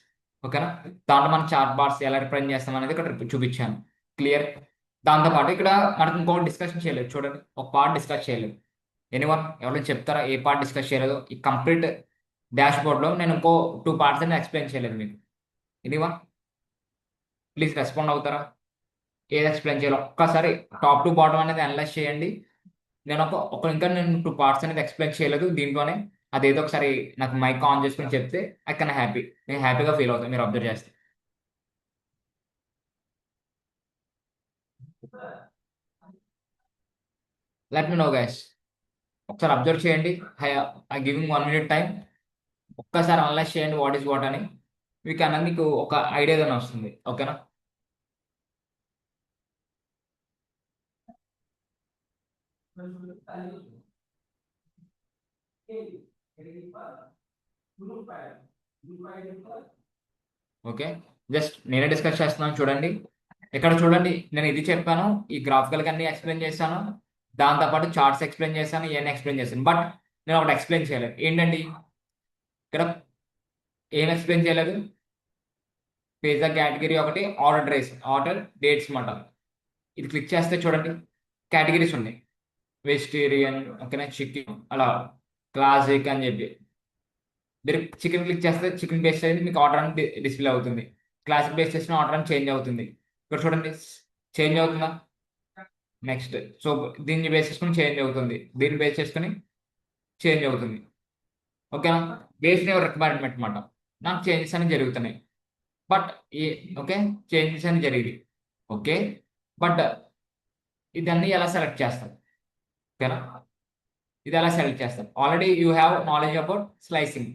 ఓకేనా? దాంట్లో మనం చార్ట్ బార్స్ ఎలా రిప్రజెంట్ చేస్తాం అనేది ఇక్కడ చూపించాను. క్లియర్? దాంతోపాటు ఇక్కడ మనకి ఇంకొకటి డిస్కషన్ చేయలేదు. చూడండి, ఒక పార్ట్ డిస్కస్ చేయలేదు. ఎనీవన్ ఎవరైనా చెప్తారా ఏ పార్ట్ డిస్కస్ చేయలేదు? ఈ కంప్లీట్ డాష్ బోర్డ్లో నేను ఇంకో 2 పార్ట్స్ అని ఎక్స్ప్లెయిన్ చేయలేదు మీకు. ఎనీవన్ ప్లీజ్ రెస్పాండ్ అవుతారా? ఏది ఎక్స్ప్లెయిన్ చేయాలి ఒక్కసారి టాప్ టు బాటమ్ అనేది అనలైజ్ చేయండి. నేను ఇంకా నేను 2 పార్ట్స్ అనేది ఎక్స్ప్లెయిన్ చేయలేదు దీంట్లోనే. అదేదో ఒకసారి నాకు మైక్ ఆన్ చేసుకుని చెప్తే ఐ కెన్ హ్యాపీ, నేను హ్యాపీగా ఫీల్ అవుతాను మీరు అబ్జర్వ్ చేస్తే. Let me know guys. ఒకసారి అబ్జర్వ్ చేయండి. I giving 1 minute time. ఒక్కసారి అనలైజ్ చేయండి వాట్ ఈస్ వాట్ అని. మీకు అన్నది మీకు ఒక ఐడియాగానే వస్తుంది. ఓకేనా? ఓకే, జస్ట్ నేనే డిస్కస్ చేస్తున్నాను చూడండి. ఇక్కడ చూడండి, నేను ఇది చెప్పాను, ఈ గ్రాఫికల్ అన్ని ఎక్స్ప్లెయిన్ చేశాను, దాంతోపాటు చార్ట్స్ ఎక్స్ప్లెయిన్ చేశాను, ఇవన్నీ ఎక్స్ప్లెయిన్ చేశాను. బట్ నేను ఒకటి ఎక్స్ప్లెయిన్ చేయలేదు. ఏంటండి? ఇక్కడ ఏం ఎక్స్ప్లెయిన్ చేయలేదు? పేజ్ ద కేటగిరీ ఒకటి, ఆర్డర్ డేట్స్ మాట. ఇది క్లిక్ చేస్తే చూడండి కేటగిరీస్ ఉన్నాయి. వెజిటేరియన్, ఓకేనా, చికెన్, అలా క్లాసిక్ అని చెప్పి. మీరు చికెన్ క్లిక్ చేస్తే చికెన్ బేస్ అనేది మీకు ఆర్డర్ అని డిస్ప్లే అవుతుంది. క్లాసిక్ బేస్ చేసిన ఆర్డర్ అని చేంజ్ అవుతుంది. ఇక్కడ చూడండి చేంజ్ అవుతుందా? నెక్స్ట్ సో దీన్ని బేస్ చేసుకుని చేంజ్ అవుతుంది, దీన్ని బేస్ చేసుకుని చేంజ్ అవుతుంది. ఓకేనా? బేస్డ్ యువర్ రిక్వైర్మెంట్ అనమాట. నాకు చేంజెస్ అనేవి జరుగుతున్నాయి. బట్ ఈ ఓకే, చేంజెస్ అని జరిగింది. ఓకే, బట్ ఇదన్నీ ఎలా సెలెక్ట్ చేస్తారు? ఓకేనా? ఇది ఎలా సెలెక్ట్ చేస్తారు? Already you have knowledge about slicing.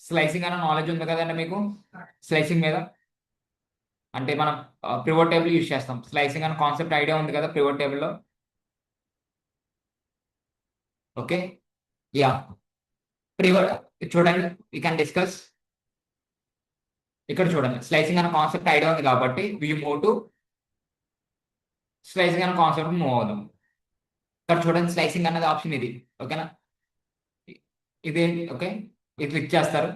Slicing అనే నాలెడ్జ్ ఉంది కదండి మీకు స్లైసింగ్ మీద. అంటే మనం పివట్ టేబుల్ యూజ్ చేస్తాం. స్లైసింగ్ అనే కాన్సెప్ట్ ఐడియా ఉంది కదా పివట్ టేబుల్లో. ఓకే, యా, పివట్ చూడండి, వీ కెన్ డిస్కస్. ఇక్కడ చూడండి స్లైసింగ్ అనే కాన్సెప్ట్ ఐడియా ఉంది కాబట్టి వీ మూవ్ టు స్లైసింగ్ అనే కాన్సెప్ట్ మూవ్ అవుదాం. ఇక్కడ చూడండి స్లైసింగ్ అనేది ఆప్షన్ ఇది. ఓకేనా? ఇదేంటి? ఓకే, ఇది క్లిక్ చేస్తారు,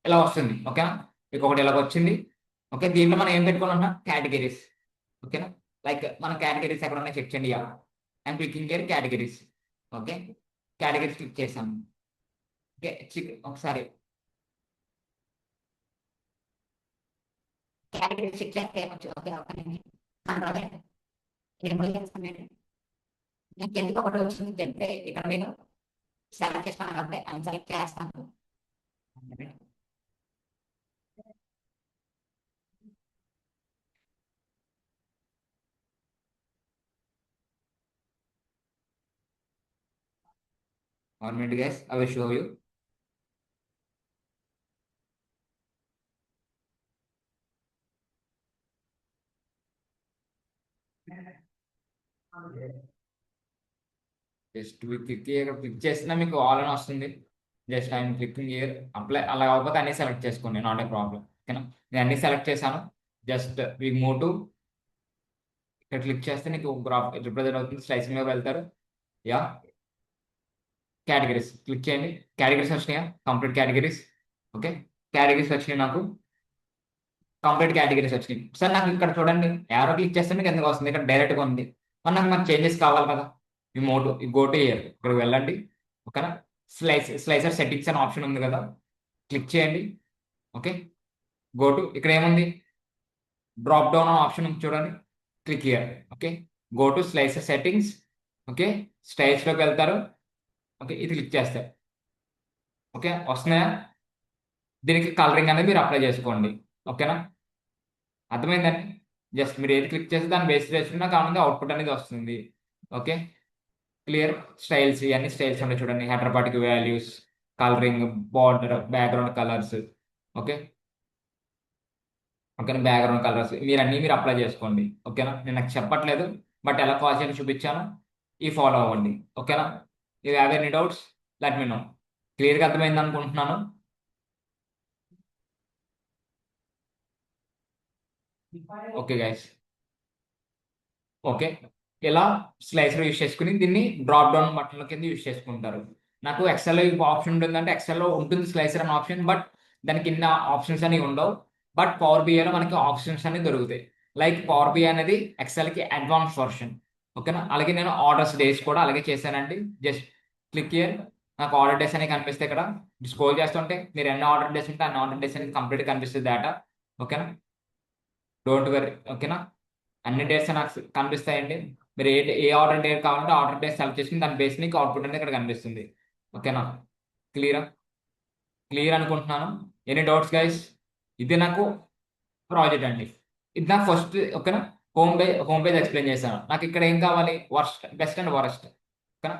ఇలా వస్తుంది. ఓకేనా? ఇంకొకటి ఇలాగ వచ్చింది. ఓకే, దీంట్లో మనం ఏం పెట్టుకోవాలన్నా కేటగిరీస్. ఓకేనా? లైక్ మన కేటగిరీస్ ఎక్కడ ఉన్నాయి చెక్ చేయండి. And clicking here categories. Okay, categories click చేసాము. ఓకే, ఒకసారి కేటగిరీ చెక్ చేస్తే ఏమొచ్చు ఓకే ఒక కంట్రోల్ రిమూవ్ చేసుకున్నాను నాకు ఎందుకు ఒకటి వచ్చింది చెప్తే ఇక్కడ నేను సెలెక్ట్ చేసుకున్నాను కాబట్టి అది సెలెక్ట్ చేస్తాను 1 minute guys, I will show you. Just click చేసినా మీకు ఆల్ అని వస్తుంది. Just I'm clicking here apply. అలా కాకపోతే అన్ని సెలెక్ట్ చేసుకోండి, నాట్ ఏ ప్రాబ్లం. ఓకేనా, నేను అన్ని సెలెక్ట్ చేశాను. జస్ట్ వీ మూవ్ టు ఇక్కడ క్లిక్ చేస్తే నీకు గ్రాఫ్ రిప్రజెంట్ అవుతుంది. స్లైసింగ్ మీద వెళ్తారు. యా, కేటగిరీస్ క్లిక్ చేయండి. కేటగిరీస్ వచ్చినాయా? Complete categories. ఓకే, కేటగిరీస్ వచ్చినాయి. నాకు కంప్లీట్ కేటగిరీస్ వచ్చినాయి. సార్ నాకు ఇక్కడ చూడండి, యారో క్లిక్ చేస్తే మీకు ఎందుకు వస్తుంది? ఇక్కడ డైరెక్ట్గా ఉంది. మరి నాకు చేంజెస్ కావాలి కదా. ఈ మోటు ఈ గో టు ఇయర్ ఇక్కడికి వెళ్ళండి. ఓకేనా, స్లైసర్ సెట్టింగ్స్ అనే ఆప్షన్ ఉంది కదా, క్లిక్ చేయండి. ఓకే, గో టు ఇక్కడ ఏముంది? డ్రాప్ డౌన్ ఆప్షన్ ఉంది చూడండి, click here. Okay, go to slicer settings. Okay, స్టైల్స్లోకి వెళ్తారు. ఓకే, ఇది క్లిక్ చేస్తారు. ఓకే, వస్తున్నాయా? దీనికి కలరింగ్ అనేది మీరు అప్లై చేసుకోండి. ఓకేనా, అర్థమైందండి? జస్ట్ మీరు ఏది క్లిక్ చేస్తే దాన్ని బేస్ చేసుకున్నా కాకుండా అవుట్పుట్ అనేది వస్తుంది. Okay, clear. స్టైల్స్, ఇవన్నీ స్టైల్స్ ఉంటాయి చూడండి. Heteropathic values, colouring, border, background colours. Okay, ఓకేనా, బ్యాక్గ్రౌండ్ కలర్స్ మీరు అప్లై చేసుకోండి. ఓకేనా, నేను నాకు చెప్పట్లేదు, బట్ ఎలా కాల్ చేయాలి చూపించాను. ఈ ఫాలో అవ్వండి. ఓకేనా, you have any doubts let me know. క్లియర్గా అర్థమైంది అనుకుంటున్నాను. ఓకే గైస్, ఓకే, ఇలా స్లైసర్ యూస్ చేసుకుని దీన్ని డ్రాప్ డౌన్ బటన్ల కింద యూస్ చేసుకుంటారు. నాకు ఎక్సెల్లో ఆప్షన్ ఉంటుందంటే ఎక్సెల్లో ఉంటుంది స్లైసర్ అనే ఆప్షన్, బట్ దానికి ఇన్ని ఆప్షన్స్ అనేవి ఉండవు. బట్ పవర్ బిఐలో మనకి ఆప్షన్స్ అనేవి దొరుకుతాయి. లైక్ పవర్ బిఐ అనేది ఎక్సెల్కి అడ్వాన్స్ వర్షన్. ఓకేనా, అలాగే నేను ఆర్డర్స్ డేస్ కూడా అలాగే చేశానండి. జస్ట్ క్లిక్ హియర్, నాకు ఆర్డర్ డేస్ అనేవి కనిపిస్తాయి. ఇక్కడ స్క్రోల్ చేస్తుంటే మీరు ఎన్ని ఆర్డర్ డేస్ ఉంటే అన్ని ఆర్డర్ డేస్ అనేది కంప్లీట్ కనిపిస్తుంది డేటా. ఓకేనా, డోంట్ వరీ. ఓకేనా, అన్ని డేట్స్ నాకు కనిపిస్తాయండి. మీరు ఏ ఆర్డర్ డేట్ కావాలంటే ఆర్డర్ డేట్ సెలెక్ట్ చేసుకుని దాని బేస్ మీకు అవుట్పుట్ అనేది ఇక్కడ కనిపిస్తుంది. ఓకేనా, క్లియరా? క్లియర్ అనుకుంటున్నాను. Any doubts guys? ఇది నాకు ప్రాజెక్ట్ అండి. ఇది నాకు ఫస్ట్. ఓకేనా, హోమ్ పేజ్ ఎక్స్ప్లెయిన్ చేశాను. నాకు ఇక్కడ ఏం కావాలి? Worst, best and worst. ఓకేనా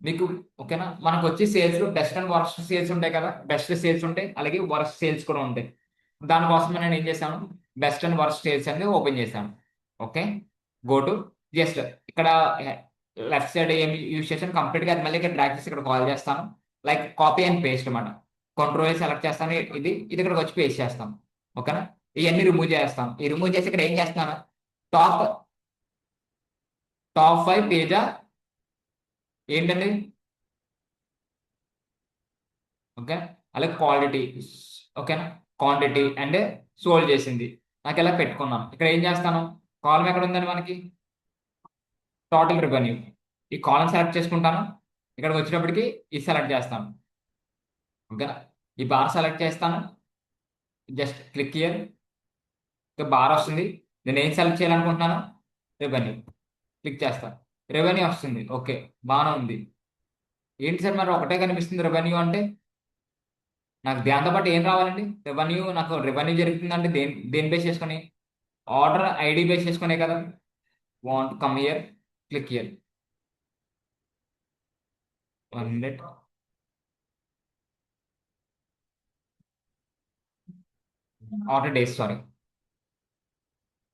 మీకు. ఓకేనా, మనకు వచ్చి సేల్స్లో బెస్ట్ అండ్ వరస్ట్ సేల్స్ ఉంటాయి కదా. బెస్ట్ సేల్స్ ఉంటాయి, అలాగే వరస్ట్ సేల్స్ కూడా ఉంటాయి. దానికోసం నేను ఏం చేశాను, బెస్ట్ అండ్ వరస్ట్ సేల్స్ అనేది ఓపెన్ చేశాను. ఓకే, గో టు జస్ట్ ఇక్కడ లెఫ్ట్ సైడ్ ఏమి యూజ్ చేశాను కంప్లీట్గా అది మళ్ళీ ఇక్కడ డ్రాగ్ చేసి ఇక్కడ కాల్ చేస్తాను. లైక్ కాపీ అండ్ పేస్ట్ అన్నమాట. కంట్రోల్ సెలెక్ట్ చేస్తాను, ఇది ఇక్కడికి వచ్చి పేస్ట్ చేస్తాను. ఓకేనా, ఇవన్నీ రిమూవ్ చేస్తాను. ఈ రిమూవ్ చేసి ఇక్కడ ఏం చేస్తున్నాను, టాప్ టాప్ 5 పేజా ఏంటండి. ఓకే, అలాగే క్వాలిటీ. ఓకేనా, క్వాంటిటీ అండ్ సోల్డ్ చేసింది నాకు ఇలా పెట్టుకున్నాను. ఇక్కడ ఏం చేస్తాను, కాలం ఎక్కడ ఉందండి మనకి, టోటల్ రెవెన్యూ. ఈ కాలం సెలెక్ట్ చేసుకుంటాను. ఇక్కడికి వచ్చేటప్పటికి ఇది సెలెక్ట్ చేస్తాను. ఓకేనా, ఈ బార్ సెలెక్ట్ చేస్తాను. జస్ట్ క్లిక్ హియర్, ఇక బార్ వస్తుంది. నేను ఏం సెలెక్ట్ చేయాలనుకుంటున్నాను, రెవెన్యూ. క్లిక్ చేస్తాను, రెవెన్యూ వస్తుంది. ఓకే, బాగానే ఉంది. ఏంటి సార్ మరి ఒకటే కనిపిస్తుంది రెవెన్యూ అంటే? నాకు దాంతో పాటు ఏం రావాలండి? రెవెన్యూ. నాకు రెవెన్యూ జరుగుతుందంటే దేని బేస్ చేసుకొని? ఆర్డర్ ఐడి బేస్ చేసుకునే కదా. Want come here, click here. 1 minute. Order days, sorry,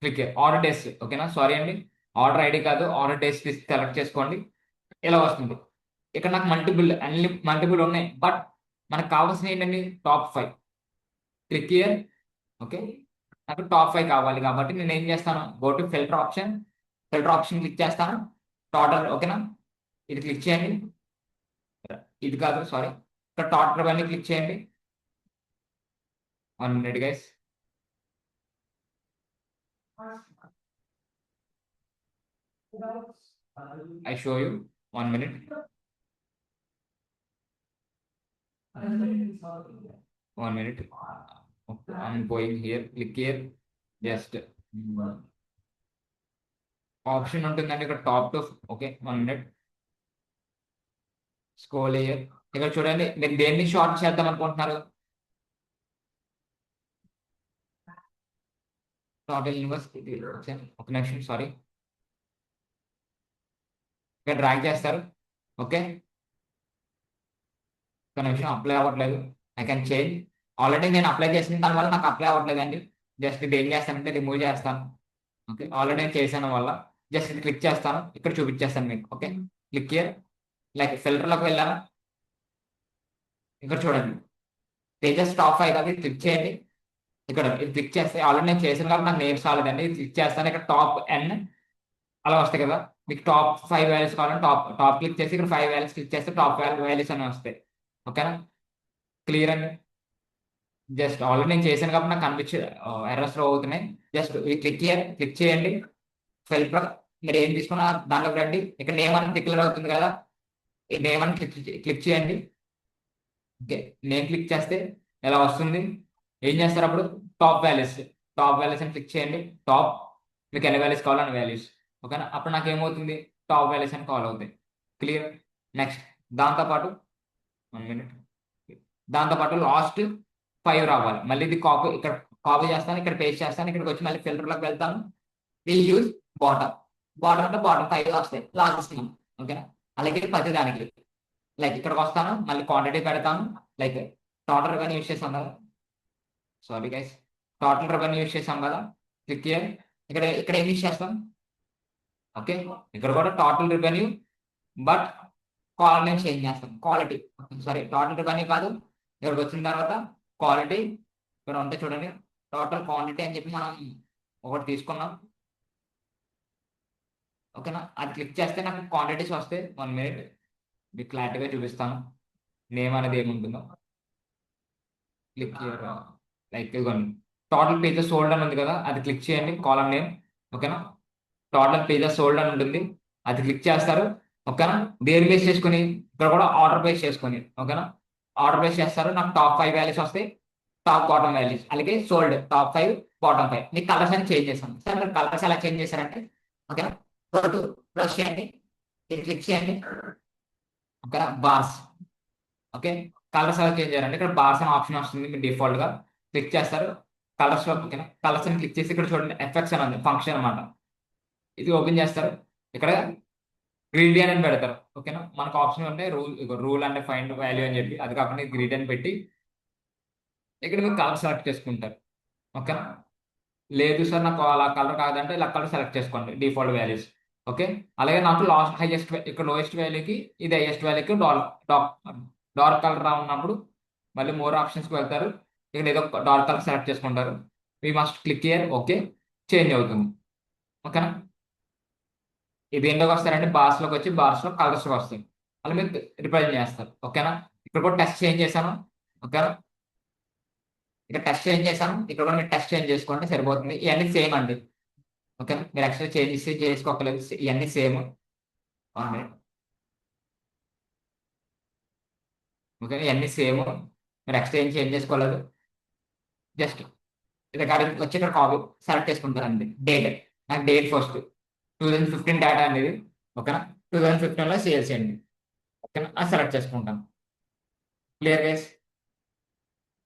click here. Order days. ఓకేనా, సారీ అండి, ఆర్డర్ ఐడి కాదు, ఆర్డర్ డేస్ సెలెక్ట్ చేసుకోండి. ఇలా వస్తుంది. ఇక్కడ నాకు మల్టిపుల్ ఉన్నాయి, బట్ మనకు కావాల్సిన ఏంటండి, టాప్ 5. Click here. ఓకే, నాకు టాప్ 5 కావాలి కాబట్టి నేను ఏం చేస్తాను, go to filter option click చేస్తాను. టోటల్. ఓకేనా, ఇది క్లిక్ చేయండి. ఇది కాదు, సారీ, ఇక్కడ టోటల్ అవన్నీ క్లిక్ చేయండి. 1 minute guys. I show you. 1 minute. 1 minute. Okay, I'm going here. Click here. Just option ఉంటుందండి ఇక్కడ top to. Okay, 1 minute scroll అయ్యారు. ఇక్కడ చూడండి, మీరు దేన్ని షార్ట్ చేద్దాం అనుకుంటున్నారు? Total universe. ఒక నిమిషం, సారీ. ఇక్కడ డ్రాగ్ చేస్తారు. ఓకే, ఒక నిమిషం, అప్లై అవ్వట్లేదు. I can change. ఆల్రెడీ నేను అప్లై చేసిన దాని వల్ల నాకు అప్లై అవ్వట్లేదండి. జస్ట్ ఇది ఏం చేస్తానంటే రిమూవ్ చేస్తాను. ఓకే, ఆల్రెడీ నేను చేశాను వల్ల జస్ట్ క్లిక్ చేస్తాను, ఇక్కడ చూపించేస్తాను మీకు. Okay, click here. లైక్ ఫిల్టర్లోకి వెళ్ళాను. ఇక్కడ చూడండి, పేజెస్ టాప్ 5 అది క్లిక్ చేయండి. ఇక్కడ ఇది క్లిక్ చేస్తే ఆల్రెడీ నేను చేసిన కాబట్టి నాకు నేమ్స్ రాలేదండి. ఇది క్లిక్ చేస్తాను, ఇక్కడ టాప్ ఎన్ అలా వస్తాయి కదా. మీకు టాప్ 5 వాల్యూస్ కావాలంటే టాప్ టాప్ క్లిక్ చేసి ఇక్కడ 5 వాల్యూస్ క్లిక్ చేస్తే టాప్ వాల్యూస్ అని వస్తాయి. ఓకేనా, క్లియర్ అండి. జస్ట్ ఆల్రెడీ నేను చేశాను కాబట్టి నాకు కనిపించే ఎర్రర్స్ లో అవుతున్నాయి. జస్ట్ ఈ క్లిక్ క్లిక్ చేయండి. ఫిల్టర్ మీరు ఏం తీసుకున్నా దాంట్లోకి రండి. ఇక్కడ నేమ్ అని డిక్లేర్ అవుతుంది కదా, ఈ నేమ్ అని క్లిక్ చేయండి. ఓకే, నేమ్ క్లిక్ చేస్తే ఎలా వస్తుంది? ఏం చేస్తారు అప్పుడు? టాప్ వాల్యూస్ అని క్లిక్ చేయండి. టాప్ మీకు ఎన్ని వాల్యూస్ కావాలని వాల్యూస్. ఓకేనా, అప్పుడు నాకు ఏమవుతుంది? టాప్ వాల్యూస్ అని కాల్ అవుతాయి. క్లియర్. నెక్స్ట్ దాంతోపాటు 1 మినిట్, దాంతోపాటు లాస్ట్ 5 రావాలి. మళ్ళీ ఇది కాపీ, ఇక్కడ కాపీ చేస్తాను, ఇక్కడ పేస్ట్ చేస్తాను, ఇక్కడికి వచ్చి మళ్ళీ ఫిల్టర్లోకి వెళ్తాను. Use bottom. బాటమ్ అంటే బాటమ్ 5 వస్తాయి లాస్ట్. ఓకేనా, అలాగే ప్రతి దానికి లైక్ ఇక్కడికి వస్తాను, మళ్ళీ క్వాంటిటీ పెడతాను. లైక్ టోటల్ రెవెన్యూ యూజ్ చేస్తాం కదా, sorry guys, total revenue use చేస్తాం కదా. క్లిక్ చేయాలి. ఇక్కడ ఇక్కడ ఏం యూజ్ చేస్తాం? ఓకే, ఇక్కడ కూడా టోటల్ రెవెన్యూ, బట్ కాలం నేను చేంజ్ చేస్తాం. క్వాలిటీ, సారీ టోటల్ రెవెన్యూ కాదు. ఇక్కడికి వచ్చిన తర్వాత క్వాలిటీ ఇక్కడ ఉంటే చూడండి, టోటల్ క్వాంటిటీ అని చెప్పి మనం ఒకటి తీసుకున్నాం. ఓకేనా, అది క్లిక్ చేస్తే నాకు క్వాంటిటీస్ వస్తాయి. 1 మినిట్ మీకు క్లారిటీగా చూపిస్తాను నేమ్ అనేది ఏముంటుందో. క్లిక్ లైక్ ఇదిగోండి, టోటల్ పేజెస్ సోల్డ్ అని ఉంది కదా, అది క్లిక్ చేయండి. కాలం నేమ్. ఓకేనా, టోటల్ పేజెస్ సోల్డ్ అని ఉంటుంది, అది క్లిక్ చేస్తారు. ఓకేనా, దేని బేస్ చేసుకుని? ఇక్కడ కూడా ఆర్డర్ బేస్ చేసుకుని. ఓకేనా, ఆర్డర్ బేస్ చేస్తారు. నాకు టాప్ 5 వాల్యూస్ వస్తాయి, టాప్ బాటమ్ వాల్యూస్. అలాగే సోల్డ్ టాప్ 5 బాటమ్ 5. మీకు కలర్స్ అని చేంజ్ చేస్తాను సార్. మీరు కలర్స్ ఎలా చేంజ్ చేశారంటే, ఓకేనా, క్లోజ్ చేయండి, ఇది క్లిక్ చేయండి. ఓకేనా, బార్స్. ఓకే, కలర్స్ ఎలా చేంజ్ చేయాలంటే ఇక్కడ బార్స్ అనే ఆప్షన్ వస్తుంది, మీరు డిఫాల్ట్ గా క్లిక్ చేస్తారు. కలర్స్ లో ఓకేనా, కలర్స్ అని క్లిక్ చేసి ఇక్కడ చూడండి ఎఫెక్ట్స్ అని ఉంది, ఫంక్షన్ అనమాట. ఇది ఓపెన్ చేస్తారు. ఇక్కడ గ్రీడియన్ అని పెడతారు. ఓకేనా, మనకు ఆప్షన్ ఉంటే రూల్ అంటే ఫైండ్ వాల్యూ అని చెప్పి, అది కాకుండా గ్రీడియన్ పెట్టి ఇక్కడ మీరు కలర్ సెలెక్ట్ చేసుకుంటారు. ఓకేనా, లేదు సార్ నాకు అలా కలర్ కాదంటే ఇలా కలర్ సెలెక్ట్ చేసుకోండి, డిఫాల్ట్ వాల్యూస్. ఓకే, అలాగే నాకు లాస్ట్ హైయెస్ట్, ఇక్కడ లోయెస్ట్ వాల్యూకి ఇది హైయెస్ట్ వాల్యూకి డార్క్ కలర్ ఉన్నప్పుడు మళ్ళీ మోర్ ఆప్షన్స్కి వెళ్తారు. ఇక్కడ ఏదో డార్క్ కలర్ సెలెక్ట్ చేసుకుంటారు. We must click here. Okay, change అవుతుంది. ఓకేనా, ఇది ఎందుకు వస్తారంటే బార్స్లోకి వచ్చి బార్స్లో కలర్స్లోకి వస్తాయి, అలా మీరు రిప్రజెంట్ చేస్తారు. ఓకేనా, ఇక్కడ కూడా టెస్ట్ చేంజ్ చేశాను. ఓకేనా, ఇక్కడ టెస్ట్ చేంజ్ చేశాను, ఇక్కడ కూడా మీరు టెస్ట్ చేంజ్ చేసుకోండి సరిపోతుంది. ఇవన్నీ సేమ్ అండి. ఓకేనా, మీరు ఎక్స్ట్రా చేంజెస్ చేసుకోకలేదు, ఇవన్నీ సేమ్. ఓకే, ఇవన్నీ సేమ్, మీరు ఎక్స్ట్రా ఏం చేంజ్ చేసుకోలేదు. జస్ట్ రికార్డింగ్ వచ్చి ఇక్కడ కాపీ సెలెక్ట్ చేసుకుంటారు అండి. డేట్, నాకు డేట్ ఫస్ట్ 2015 డేటా అనేది. ఓకేనా, 2015లో సేల్ చేయండి. ఓకేనా, అది సెలెక్ట్ చేసుకుంటాను. క్లియర్ గైస్,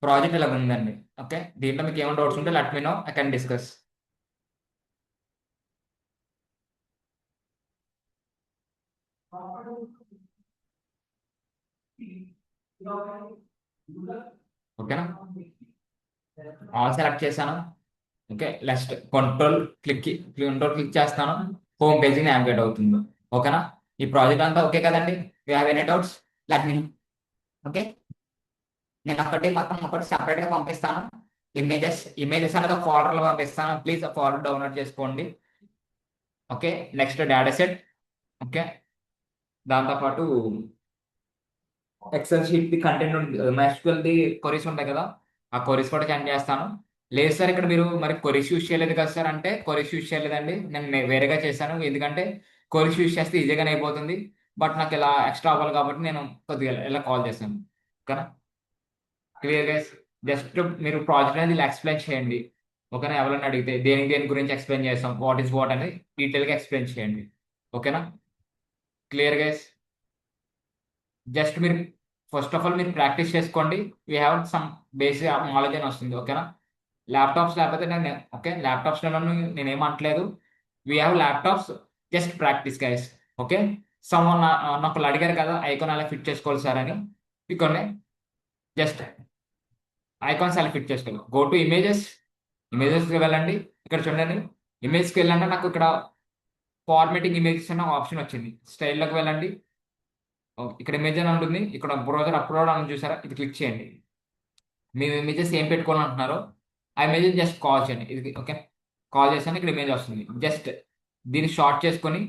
ప్రాజెక్ట్ ఇలా ఉందండి. ఓకే, దీంట్లో మీకు ఏమైనా డౌట్స్ ఉంటే let me know, I can discuss. ఓకేనా, ఆల్ సెలెక్ట్ చేశాను. ఓకే, నెక్స్ట్ క్లిక్ చేస్తాను, హోమ్ పేజీ నావిగేట్ అవుతుంది. ఓకేనా, ఈ ప్రాజెక్ట్ అంతా ఓకే కదండి? You have any doubts let me. Okay, నేను మొత్తం ఒకటి separate గా పంపిస్తాను. ఇమేజెస్ అనేది ఫోల్డర్లో పంపిస్తాను, ప్లీజ్ ఆ ఫోల్డర్ డౌన్లోడ్ చేసుకోండి. Okay, next data set. Okay, దాంతోపాటు excel sheet the content MySQL the queries ఉంటాయి కదా, ఆ క్వరీస్ కూడా సెండ్ చేస్తాను. లేదు సార్ ఇక్కడ మీరు మరి క్వరీస్ యూజ్ చేయలేదు కదా సార్ అంటే, క్వరీస్ యూజ్ చేయలేదండి, నేను వేరేగా చేశాను. ఎందుకంటే క్వరీస్ యూజ్ చేస్తే ఈజీగానే అయిపోతుంది, బట్ నాకు ఇలా ఎక్స్ట్రా అవ్వాలి కాబట్టి నేను కొద్దిగా ఇలా కాల్ చేశాను. ఓకేనా, క్లియర్ గైస్, జస్ట్ మీరు ప్రాజెక్ట్ అనేది ఇలా ఎక్స్ప్లెయిన్ చేయండి. ఓకేనా? ఎవరైనా అడిగితే దేనికి దేని గురించి ఎక్స్ప్లెయిన్ చేస్తాం, వాట్ ఈస్ వాట్ అనేది డీటెయిల్గా ఎక్స్ప్లెయిన్ చేయండి. ఓకేనా? Clear guys? జస్ట్ మీరు ఫస్ట్ ఆఫ్ ఆల్ మీరు ప్రాక్టీస్ చేసుకోండి. We have some basic knowledge అని వస్తుంది. ఓకేనా? ల్యాప్టాప్స్ లేకపోతే నేను ఓకే ల్యాప్టాప్స్లో నేనేం అనట్లేదు. We have laptops, just practice guys. Okay. Some నాకు అడిగారు కదా ఐకాన్ ఎలా ఫిట్ చేసుకోవాలి సార్ అని. ఇక్కడనే జస్ట్ ఐకాన్స్ ఎలా ఫిట్ చేసుకోవాలి. గో టు ఇమేజెస్కి వెళ్ళండి. ఇక్కడ చూడండి, ఇమేజ్కి వెళ్ళండి. నాకు ఇక్కడ ఫార్మేటింగ్ ఇమేజెస్ అనే ఆప్షన్ వచ్చింది. స్టైల్లోకి వెళ్ళండి. ఇక్కడ ఇమేజ్ అని ఉంటుంది. ఇక్కడ బ్రౌజర్ అప్లోడ్ అని చూసారా, ఇది క్లిక్ చేయండి. మీ ఇమేజెస్ ఏం పెట్టుకోవాలంటున్నారో ఆ ఇమేజ్ జస్ట్ కాల్ చేయండి. ఇది ఓకే, కాల్ చేసాను. ఇక్కడ ఇమేజ్ వస్తుంది. జస్ట్ దీన్ని షార్ట్ చేసుకొని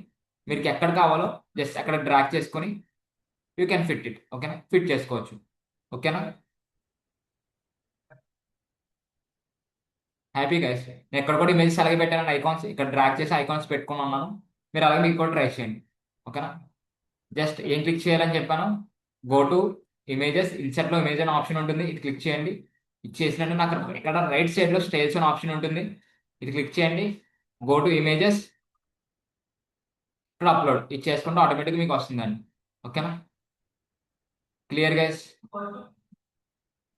మీకు ఎక్కడ కావాలో జస్ట్ అక్కడ డ్రాగ్ చేసుకొని యూ కెన్ ఫిట్ ఇట్. ఓకేనా? ఫిట్ చేసుకోవచ్చు. ఓకేనా? Happy guys. నేను ఎక్కడ కూడా ఇమేజెస్ అలాగే పెట్టాను, ఐకాన్స్ ఇక్కడ డ్రాగ్ చేసి ఐకాన్స్ పెట్టుకుని ఉన్నాను. మీరు అలాగే మీకు కూడా ట్రై చేయండి. ఓకేనా? జస్ట్ ఏం క్లిక్ చేయాలని చెప్పాను, గో టు ఇమేజెస్, ఇన్సర్ట్లో ఇమేజ్ అనే ఆప్షన్ ఉంటుంది. ఇది క్లిక్ చేయండి. ఇది చేసినట్టు నాకు ఇక్కడ రైట్ సైడ్లో స్టైల్స్ అనే ఆప్షన్ ఉంటుంది. ఇది క్లిక్ చేయండి. గో టు ఇమేజెస్, ఇక్కడ అప్లోడ్. ఇది చేసుకుంటే ఆటోమేటిక్గా మీకు వస్తుందండి. ఓకేనా? Clear guys?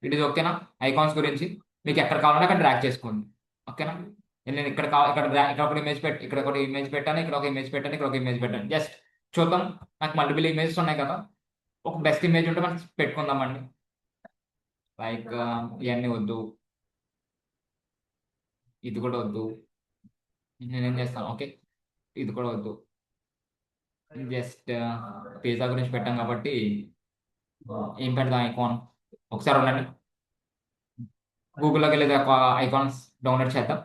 ఇట్ ఈస్ ఓకేనా? ఐకాన్స్ గురించి మీకు ఎక్కడ కావాలంటే అక్కడ డ్రాగ్ చేసుకోండి. ఓకేనా? నేను ఇక్కడ ఇక్కడ ఒక ఇమేజ్ పెట్టి, ఇక్కడ ఒక ఇమేజ్ పెట్టాను, ఇక్కడ ఒక ఇమేజ్ పెట్టాను, ఇక్కడ ఒక ఇమేజ్ పెట్టాను. జస్ట్ చూద్దాం. నాకు మల్టిపుల్ ఇమేజెస్ ఉన్నాయి కదా, ఒక బెస్ట్ ఇమేజ్ ఉంటే మనం పెట్టుకుందామండి. లైక్ ఇవన్నీ వద్దు, ఇది కూడా వద్దు. నేనేం చేస్తాను, ఓకే ఇది కూడా వద్దు. జస్ట్ పిజ్జా గురించి పెట్టాం కాబట్టి ఏం పెడదాం ఐకాన్. ఒకసారి ఉండండి, గూగుల్లోకి వెళ్ళేది ఒక ఐకాన్స్ డౌన్లోడ్ చేద్దాం.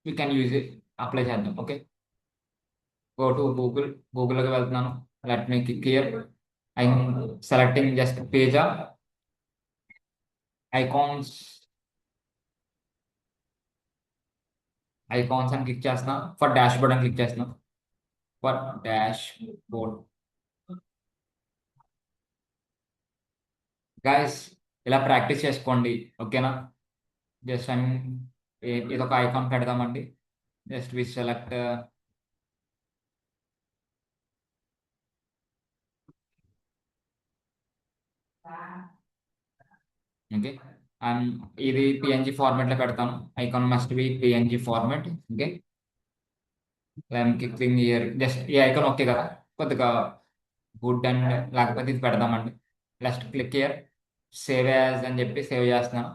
You can use it, apply చేద్దాం. ఓకే, గో టు గూగుల్లోకి వెళ్తున్నాను. Let me click here. I'm selecting just pizza icons అని క్లిక్ చేస్తున్నా. ఫర్ డాష్ బోర్డ్ అని క్లిక్ చేస్తున్నా. ఫర్ డాష్ బోర్డ్ గైస్, ఇలా ప్రాక్టీస్ చేసుకోండి. ఓకేనా? జస్ట్ ఇది ఒక ఐకాన్ పెడదామండి. Just we select okay. And ఇది పిఎన్జి ఫార్మాట్లో పెడతాను. Icon must be PNG format. Okay, click here. Just ఈ ఐకాన్ ఓకే కదా, కొద్దిగా గుడ్ అండ్ లేకపోతే ఇది పెడదామండి. Last click here, save as అని చెప్పి సేవ్ చేస్తున్నాను.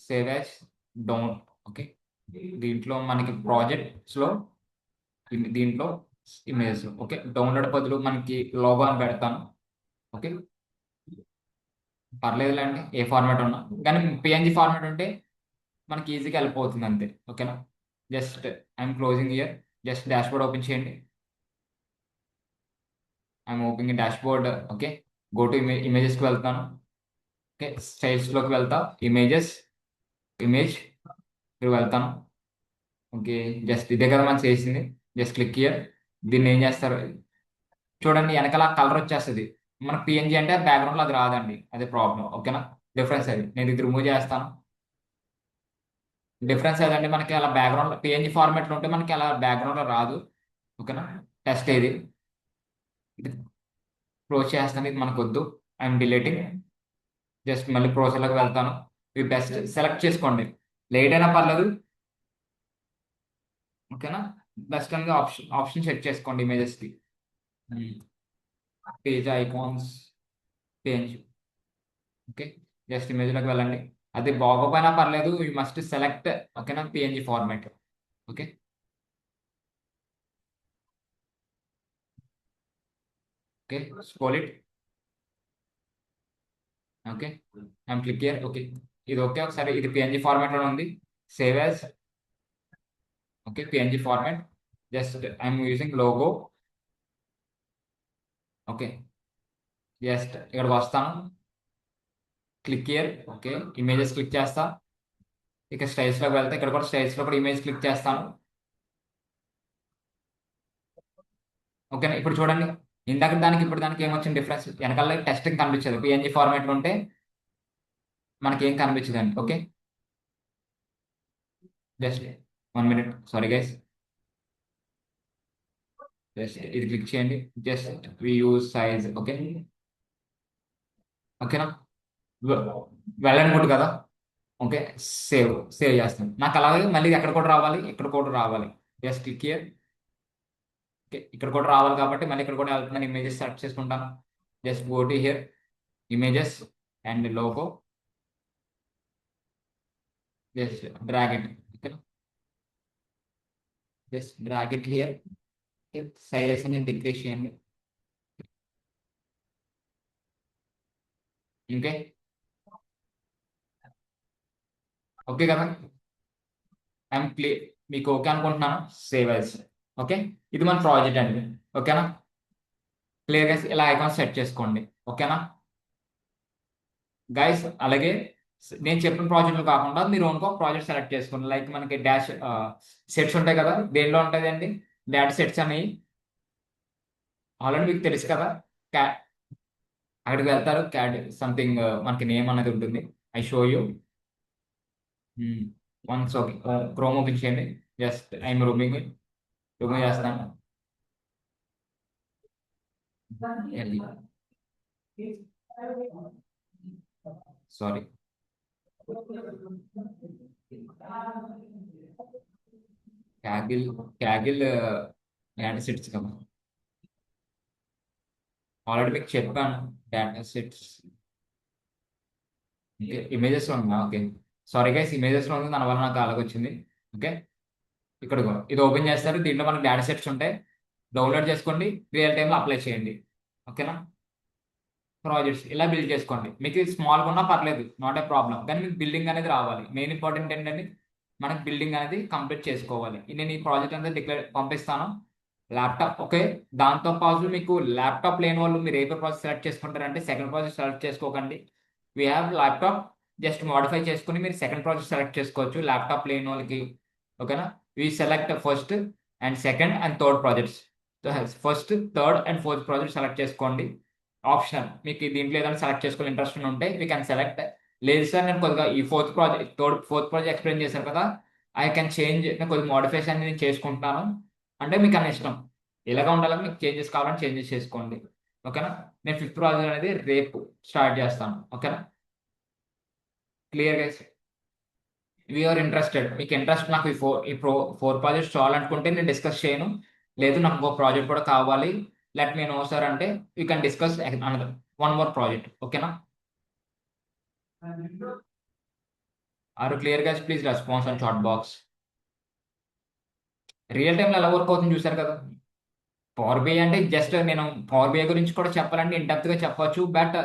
Save as down. ఓకే, దీంట్లో మనకి ప్రాజెక్ట్స్లో దీంట్లో ఇమేజ్. ఓకే, డౌన్లోడ్ బదులు మనకి లోగో అని పెడతాను. ఓకే, పర్లేదులేండి ఏ ఫార్మాట్ ఉన్నా, కానీ పిఎన్జి ఫార్మాట్ ఉంటే మనకి ఈజీగా వెళ్ళిపోతుంది అంతే. ఓకేనా? Just I'm closing here. Just dashboard open చేయండి. I'm opening dashboard. Okay, go to ఇమేజెస్కి వెళ్తాను. ఓకే, స్టైల్స్లోకి వెళ్తా, ఇమేజ్ మీరు వెళ్తాను. ఓకే, జస్ట్ ఇదే కదా మనం చేసింది. Just click year. దీన్ని ఏం చేస్తారు చూడండి, వెనకాల కలర్ వచ్చేస్తుంది. మనకు పిఎన్జి అంటే బ్యాక్గ్రౌండ్లో అది రాదండి, అదే ప్రాబ్లం. ఓకేనా? డిఫరెన్స్ అది. నేను ఇది రిమూవ్ చేస్తాను. డిఫరెన్స్ ఏదంటే మనకి అలా బ్యాక్గ్రౌండ్ పిఎన్జి ఫార్మాట్లో ఉంటే మనకి అలా బ్యాక్గ్రౌండ్లో రాదు. ఓకేనా? టెస్ట్ ఇది క్లోజ్ చేస్తాను. ఇది మనకు వద్దు. I'm deleting. జస్ట్ మళ్ళీ ప్రోసెస్లోకి వెళ్తాను. ఇవి బెస్ట్ సెలెక్ట్ చేసుకోండి, లేట్ అయినా పర్లేదు. ఓకేనా? బెస్ట్ అనేది ఆప్షన్ సెట్ చేసుకోండి ఇమేజెస్కి. Page icons page. Okay, just ఇమేజ్లోకి వెళ్ళండి. అది బాగోపోయినా పర్లేదు, యూ మస్ట్ సెలెక్ట్. ఓకేనా? PNG format. Okay, okay scroll it. Okay, I'm click here. Okay, ఇది ఓకే. ఒకసారి ఇది పిఎన్జి ఫార్మాట్లో ఉంది. Save as. Okay, PNG format. Just I'm using logo. Okay, just ఇక్కడికి వస్తాను. Click here. Okay, images click చేస్తా. ఇక స్టైల్స్లోకి వెళ్తే ఇక్కడ కూడా స్టైల్స్లో కూడా ఇమేజ్ క్లిక్ చేస్తాను. ఓకేనా? ఇప్పుడు చూడండి, ఇందాక దానికి ఇప్పుడు దానికి ఏమొచ్చింది డిఫరెన్స్. వెనకాల టెస్టింగ్ కనిపించదు, పిఎన్జి ఫార్మాట్లో ఉంటే మనకి ఏం కనిపించదండి. Okay, just 1 minute, sorry guys. Just ఇది క్లిక్ చేయండి. Just use size. ఓకే, ఓకేనా? వెళ్ళనుకుంటు కదా. ఓకే, సేవ్ చేస్తాను. నాకు అలాగే మళ్ళీ ఎక్కడ కూడా రావాలి, ఇక్కడ కూడా రావాలి. Just click here. ఓకే, ఇక్కడ కూడా రావాలి కాబట్టి మళ్ళీ ఇక్కడ కూడా వెళ్తున్నాను. ఇమేజెస్ సెలెక్ట్ చేసుకుంటాను. Just go to hear, images and logo. Just drag it. Okay, just drag it here. Sizes అనేది డిక్రీస్ చేయండి. ఓకే, ఓకే కదా. ఐఎమ్ క్లియర్, మీకు ఓకే అనుకుంటున్నాను. Save as. ఓకే, ఇది మన ప్రాజెక్ట్ అండి. ఓకేనా? క్లియర్గా ఇలా ఐకాన్ సెట్ చేసుకోండి. ఓకేనా గైస్? అలాగే నేను చెప్పిన ప్రాజెక్టులు కాకుండా మీరు ఇంకో ప్రాజెక్ట్ సెలెక్ట్ చేసుకోండి. లైక్ మనకి డాష్ సెట్స్ ఉంటాయి కదా. దేనిలో ఉంటుంది అండి డేటా సెట్స్ అనేవి? ఆల్రెడీ మీకు తెలుసు కదా. క్యా అక్కడికి వెళ్తారు. క్యాడ్ సంథింగ్ మనకి నేమ్ అనేది ఉంటుంది. I show you once. Okay, chrome open చేయండి. జస్ట్ ఐఎమ్ రూమింగ్ చేస్తాను. సారీ, క్యాగిల్ క్యాగిల్ డేటా సెట్స్ కదా. ఆల్రెడీ మీకు చెప్పాను డేటా సెట్స్. ఇమేజెస్ ఉందా? ఓకే, సారీ గైస్, ఇమేజెస్ ఉంది. దాని వల్ల నాకు అలాగ వచ్చింది. ఓకే, ఇక్కడ ఇది ఓపెన్ చేస్తారు. దీంట్లో మనకి డేటా సెట్స్ ఉంటాయి. డౌన్లోడ్ చేసుకోండి, రియల్ టైంలో అప్లై చేయండి. ఓకేనా? ప్రాజెక్ట్స్ ఇలా బిల్డ్ చేసుకోండి. మీకు స్మాల్గా ఉన్నా పర్లేదు, నాట్ ఏ ప్రాబ్లం. కానీ మీకు బిల్డింగ్ అనేది రావాలి. మెయిన్ ఇంపార్టెంట్ ఏంటంటే మనకి బిల్డింగ్ అనేది కంప్లీట్ చేసుకోవాలి. నేను ఈ ప్రాజెక్ట్ అంతా డిక్లేర్ పంపిస్తాను. Laptop okay. దాంతో పాటు మీకు ల్యాప్టాప్ లేని వాళ్ళు మీరు ఏ ప్రాజెక్ట్ సెలెక్ట్ చేసుకుంటారంటే సెకండ్ ప్రాజెక్ట్ సెలెక్ట్ చేసుకోకండి. We have laptop. Just modify చేసుకుని మీరు సెకండ్ ప్రాజెక్ట్ సెలెక్ట్ చేసుకోవచ్చు ల్యాప్టాప్ లేని వాళ్ళకి. ఓకేనా? We select first and second and third projects. First, third and fourth project select చేసుకోండి. ఆప్షన్ మీకు దీంట్లో ఏదైనా సెలెక్ట్ చేసుకోవాలి ఇంట్రెస్ట్ ఉంటే వీ క్యాన్ సెలెక్ట్. లేదు సార్ నేను కొద్దిగా ఈ ఫోర్త్ ప్రాజెక్ట్ ఎక్స్ప్లెయిన్ చేశాను కదా, ఐ కెన్ చేంజ్, నేను కొద్దిగా మోడిఫికేషన్ నేను చేసుకుంటాను అంటే మీకు అన్న ఇష్టం. ఇలాగా ఉండాలని మీకు చేంజెస్ కావాలని చేంజెస్ చేసుకోండి. ఓకేనా? నేను ఫిఫ్త్ ప్రాజెక్ట్ అనేది రేపు స్టార్ట్ చేస్తాను. ఓకేనా? Clear guys? We are interested. మీకు ఇంట్రెస్ట్ నాకు ఫోర్ ప్రాజెక్ట్స్ చాలనుకుంటే నేను డిస్కస్ చేయను. లేదు నాకు ఇంకో ప్రాజెక్ట్ కూడా కావాలి, లెట్ మీ నో సార్ అంటే you can discuss another one more project. ఓకేనా? Are clear guys? Please response on chat box. Real టైంలో ఎలా వర్క్ అవుతుంది చూసారు కదా. పవర్ బిఐ అంటే జస్ట్ నేను పవర్ బిఐ గురించి కూడా చెప్పాలంటే గా చెప్పొచ్చు. బట్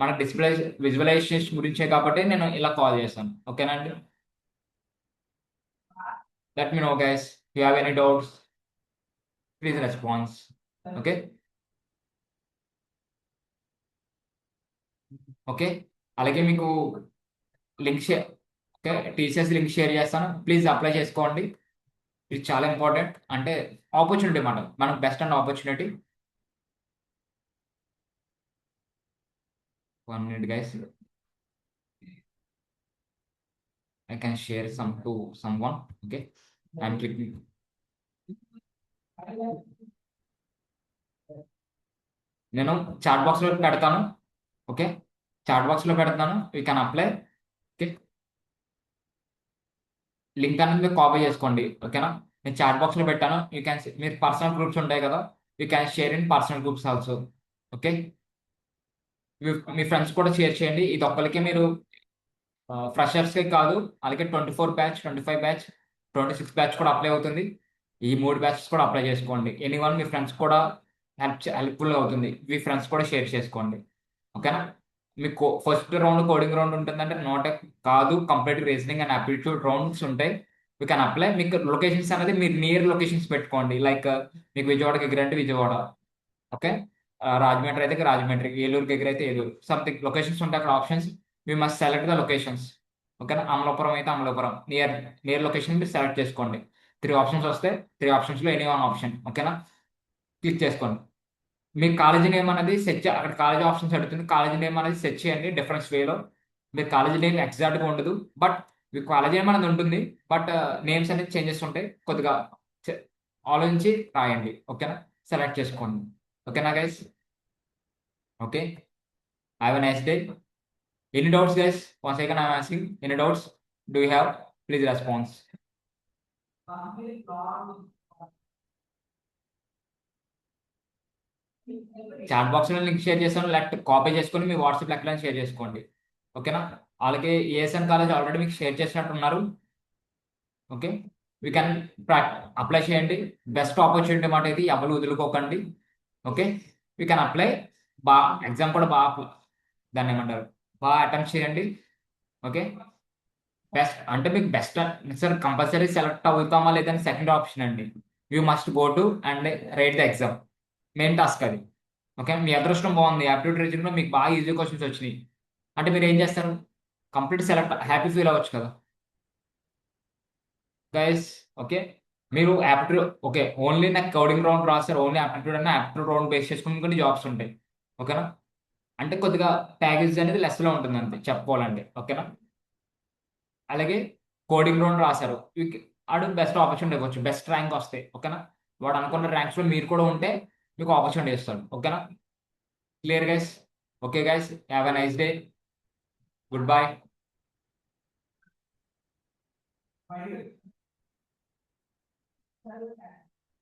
మన డిస్ప్లే విజువలైజేషన్ గురించే కాబట్టి నేను ఇలా కాల్ చేశాను. ఓకేనండి? Let me know guys, you have any doubts, please response. Okay, okay. అలాగే మీకు link share, okay, TCS link share చేస్తాను. ప్లీజ్ అప్లై చేసుకోండి. ఇది చాలా ఇంపార్టెంట్. అంటే ఆపర్చునిటీ మనకు best and opportunity. 1 minute guys, I can share some to someone. Okay, I'm clicking. నేను chat box లో పెడతాను. ఓకే, చాట్ బాక్స్ లో పెడతాను. You can apply. Okay, link అనేది మీరు కాపీ చేసుకోండి. ఓకేనా? నేను చాట్ బాక్స్ లో పెట్టాను. యూ క్యాన్, మీరు పర్సనల్ గ్రూప్స్ ఉంటాయి కదా, you can share in personal groups also. Okay, me friends కూడా షేర్ చేయండి. ఇది ఒక్కరికి మీరు ఫ్రెషర్స్కి కాదు, అలాగే 24 బ్యాచ్, 25 బ్యాచ్, 26 బ్యాచ్ కూడా అప్లై అవుతుంది. ఈ 3 బ్యాచెస్ కూడా అప్లై చేసుకోండి. ఎనీవన్ మీ ఫ్రెండ్స్ కూడా హెల్ప్ఫుల్ అవుతుంది. మీ ఫ్రెండ్స్ కూడా షేర్ చేసుకోండి. ఓకేనా? మీకు ఫస్ట్ రౌండ్ కోడింగ్ రౌండ్ ఉంటుందంటే నోట్ కాదు, complete reasoning and aptitude rounds ఉంటాయి. You can apply. మీకు లొకేషన్స్ అనేది మీరు నియర్ లొకేషన్స్ పెట్టుకోండి. లైక్ మీకు విజయవాడకి దగ్గర అంటే విజయవాడ, ఓకే, రాజమండ్రి అయితే రాజమండ్రి, ఏలూరుకి దగ్గర అయితే ఏలూరు, సంథింగ్ లొకేషన్స్ ఉంటాయి అక్కడ options. We must select the locations. ఓకేనా? అమలాపురం అయితే అమలాపురం, నియర్ లొకేషన్ మీరు సెలెక్ట్ చేసుకోండి. 3 ఆప్షన్స్ వస్తే 3 ఆప్షన్స్లో ఎనీ వన్ ఆప్షన్. ఓకేనా? క్లిక్ చేసుకోండి. మీ కాలేజీ నేమ్ అనేది సెట్, అక్కడ కాలేజీ ఆప్షన్స్ అడుగుతుంది. కాలేజీ నేమ్ అనేది సెట్ చేయండి డిఫరెన్స్ వేలో. మీరు కాలేజీ నేమ్ ఎగ్జాక్ట్గా ఉండదు, బట్ మీ కాలేజీ మనది ఉంటుంది, బట్ నేమ్స్ అనేది చేంజెస్ ఉంటాయి. కొద్దిగా చె- ఆలోచించి రాయండి. ఓకేనా? సెలెక్ట్ చేసుకోండి. ఓకేనా guys? Okay, have a nice day. Any doubts guys? Once again I'm asking, any doubts do you have? Please response. Chat box లో లింక్ షేర్ చేస్తాను, లేకపోతే కాపీ చేసుకొని మీ వాట్సాప్ ఎక్కడ షేర్ చేసుకోండి. ఓకేనా? వాళ్ళకి ఏఎస్ఎన్ కాలేజ్ ఆల్రెడీ మీకు షేర్ చేసినట్టున్నారు. ఓకే, వీ కెన్ అప్లై చేయండి. బెస్ట్ ఆపర్చునిటీ మాట ఇది, ఎవరు వదులుకోకండి. Okay, we can apply. Exam కూడా దాన్ని ఏమంటారు, బాగా అటెంప్ట్ చేయండి. ఓకే, బెస్ట్ అంటే మీకు బెస్ట్ సార్, కంపల్సరీ సెలెక్ట్ అవుతామా లేదని సెకండ్ ఆప్షన్ అండి. You must go to and right the exam. Main task అది. ఓకే, మీ అదృష్టం బాగుంది, యాప్టిట్యూడ్ రీజన్లో మీకు బాగా ఈజీ క్వశ్చన్స్ వచ్చినాయి అంటే మీరు ఏం చేస్తారు? కంప్లీట్ సెలెక్ట్, హ్యాపీ ఫీల్ అవ్వచ్చు కదా గైస్. ఓకే, మీరు యాప్టిట్యూడ్, ఓకే, ఓన్లీ నాకు కోడింగ్ రౌండ్ రాస్తారు, ఓన్లీ యాప్టిట్యూడ్ అన్న యాప్టిట్యూడ్ రౌండ్ బేస్ చేసుకుని కొన్ని జాబ్స్ ఉంటాయి. ఓకేనా? అంటే కొద్దిగా ప్యాకేజ్ అనేది లెస్లో ఉంటుంది అంతే చెప్పుకోవాలంటే. ఓకేనా? అలాగే కోడింగ్ రౌండ్ రాశారు, ఆడు బెస్ట్ ఆపర్చునిటీ ఇవ్వచ్చు, బెస్ట్ ర్యాంక్ వస్తాయి. ఓకేనా? వాడు అనుకున్న ర్యాంక్స్లో మీరు కూడా ఉంటే మీకు ఆపర్చునిటీ ఇస్తాడు. ఓకేనా? Clear guys? Okay guys, have a nice day. Good bye.